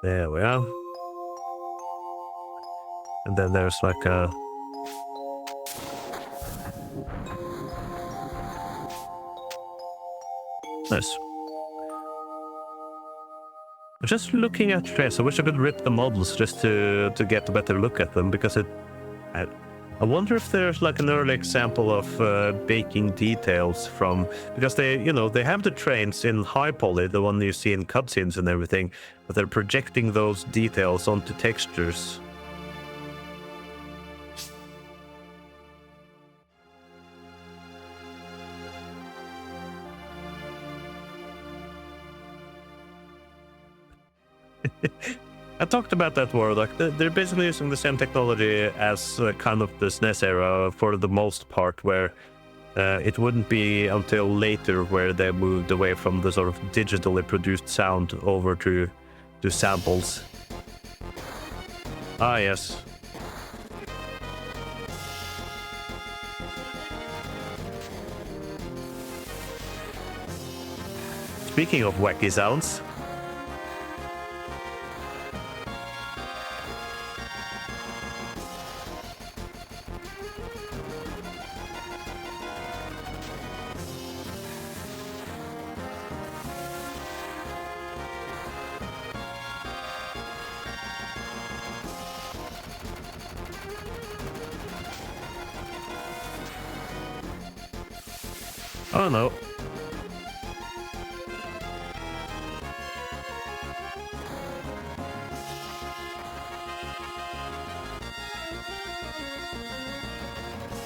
Speaker 1: There we are. And then there's like a... Nice. Just looking at trains, I wish I could rip the models just to get a better look at them, because I wonder if there's like an early example of baking details from, because they have the trains in high poly, the one you see in cutscenes and everything, but they're projecting those details onto textures. I talked about that world. Like they're basically using the same technology as kind of the SNES era for the most part, where it wouldn't be until later where they moved away from the sort of digitally produced sound over to samples. Ah, yes. Speaking of wacky sounds. Oh no.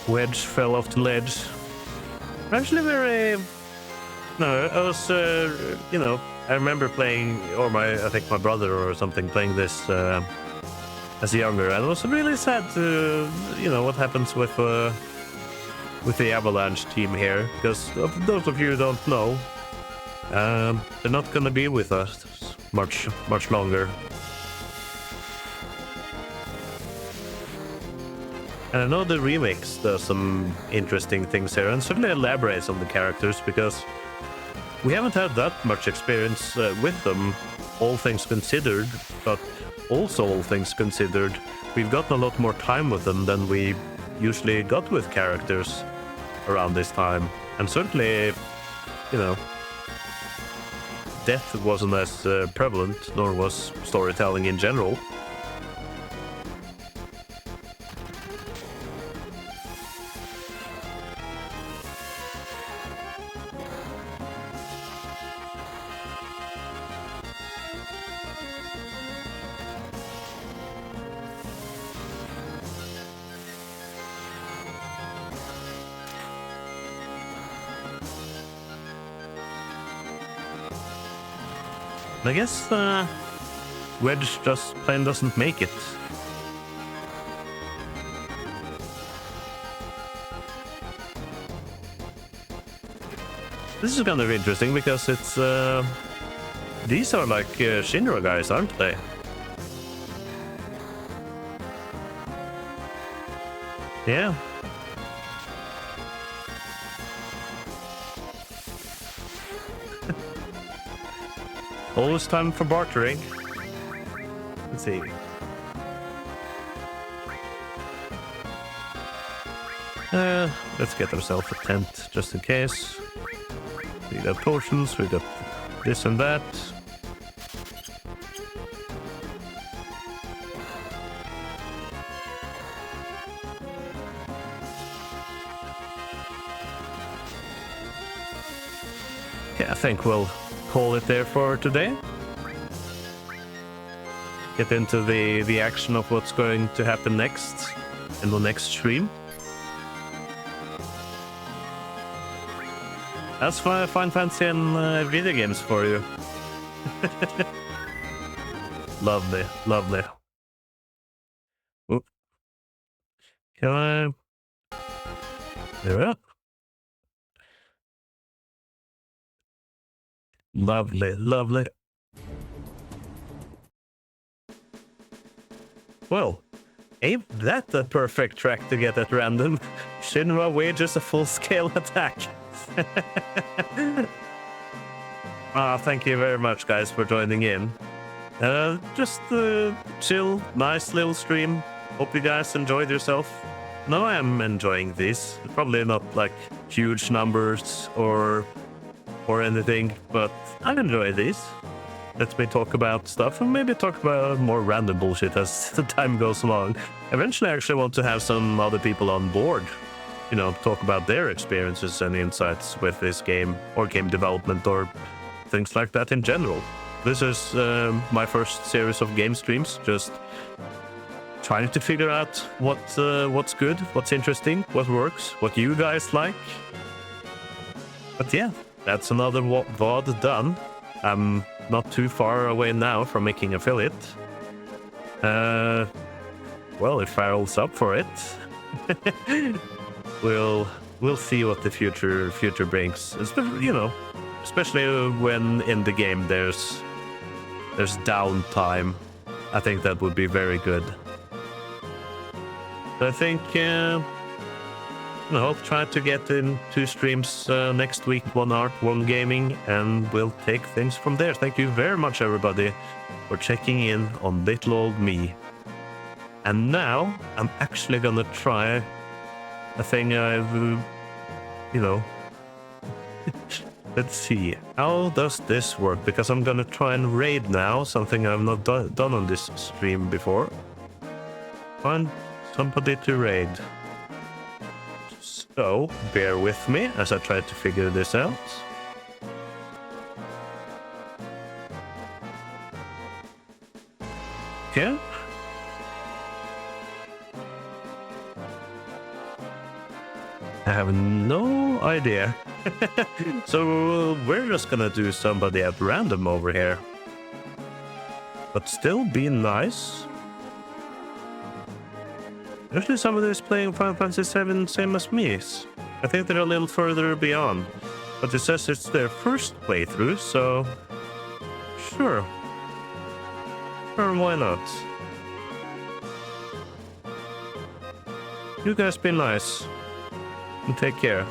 Speaker 1: Wedge fell off the ledge. Actually very... No, I was, I remember playing, or I think my brother or something playing this as a younger, and it was really sad to, what happens with the Avalanche team here, because those of you who don't know, they're not gonna be with us much longer. And I know the remix does some interesting things here, and certainly elaborates on the characters, because we haven't had that much experience with them, all things considered, but also all things considered, we've gotten a lot more time with them than we usually got with characters around this time. And certainly, you know, death wasn't as prevalent, nor was storytelling in general. I guess Wedge just plain doesn't make it. This is kind of interesting because it's these are like Shinra guys, aren't they? Yeah. Always time for bartering. Let's see. Let's get ourselves a tent just in case. We got potions, we got this and that. Yeah, I think we'll call it there for today. Get into the action of what's going to happen next in the next stream. That's Final Fantasy and video games for you. Lovely, lovely. Oop. Can I? There we are. Lovely, lovely. Well, ain't that the perfect track to get at random? Shinra wages a full-scale attack. Thank you very much, guys, for joining in. Just chill, nice little stream. Hope you guys enjoyed yourself. No, I am enjoying this. Probably not like huge numbers or anything, but I enjoy this. Let me talk about stuff and maybe talk about more random bullshit as the time goes along. Eventually, I actually want to have some other people on board, you know, talk about their experiences and insights with this game or game development or things like that in general. This is my first series of game streams, just trying to figure out what's good, what's interesting, what works, what you guys like. But yeah, that's another VOD done. I'm not too far away now from making affiliate. Well, if Farrell's up for it, we'll see what the future brings. You know, especially when in the game there's downtime. I think that would be very good. I think I'll try to get in 2 streams next week, 1 art, 1 gaming, and we'll take things from there. Thank you very much, everybody, for checking in on little old me. And now I'm actually gonna try a thing I've, you know. Let's see, how does this work? Because I'm gonna try and raid now, something I've not done on this stream before. Find somebody to raid. So, bear with me as I try to figure this out. Okay. I have no idea. So, we're just gonna do somebody at random over here. But still be nice. Actually, somebody is playing Final Fantasy VII, same as me. I think they're a little further beyond. But it says it's their first playthrough, so... Sure. Sure, why not? You guys be nice. And take care.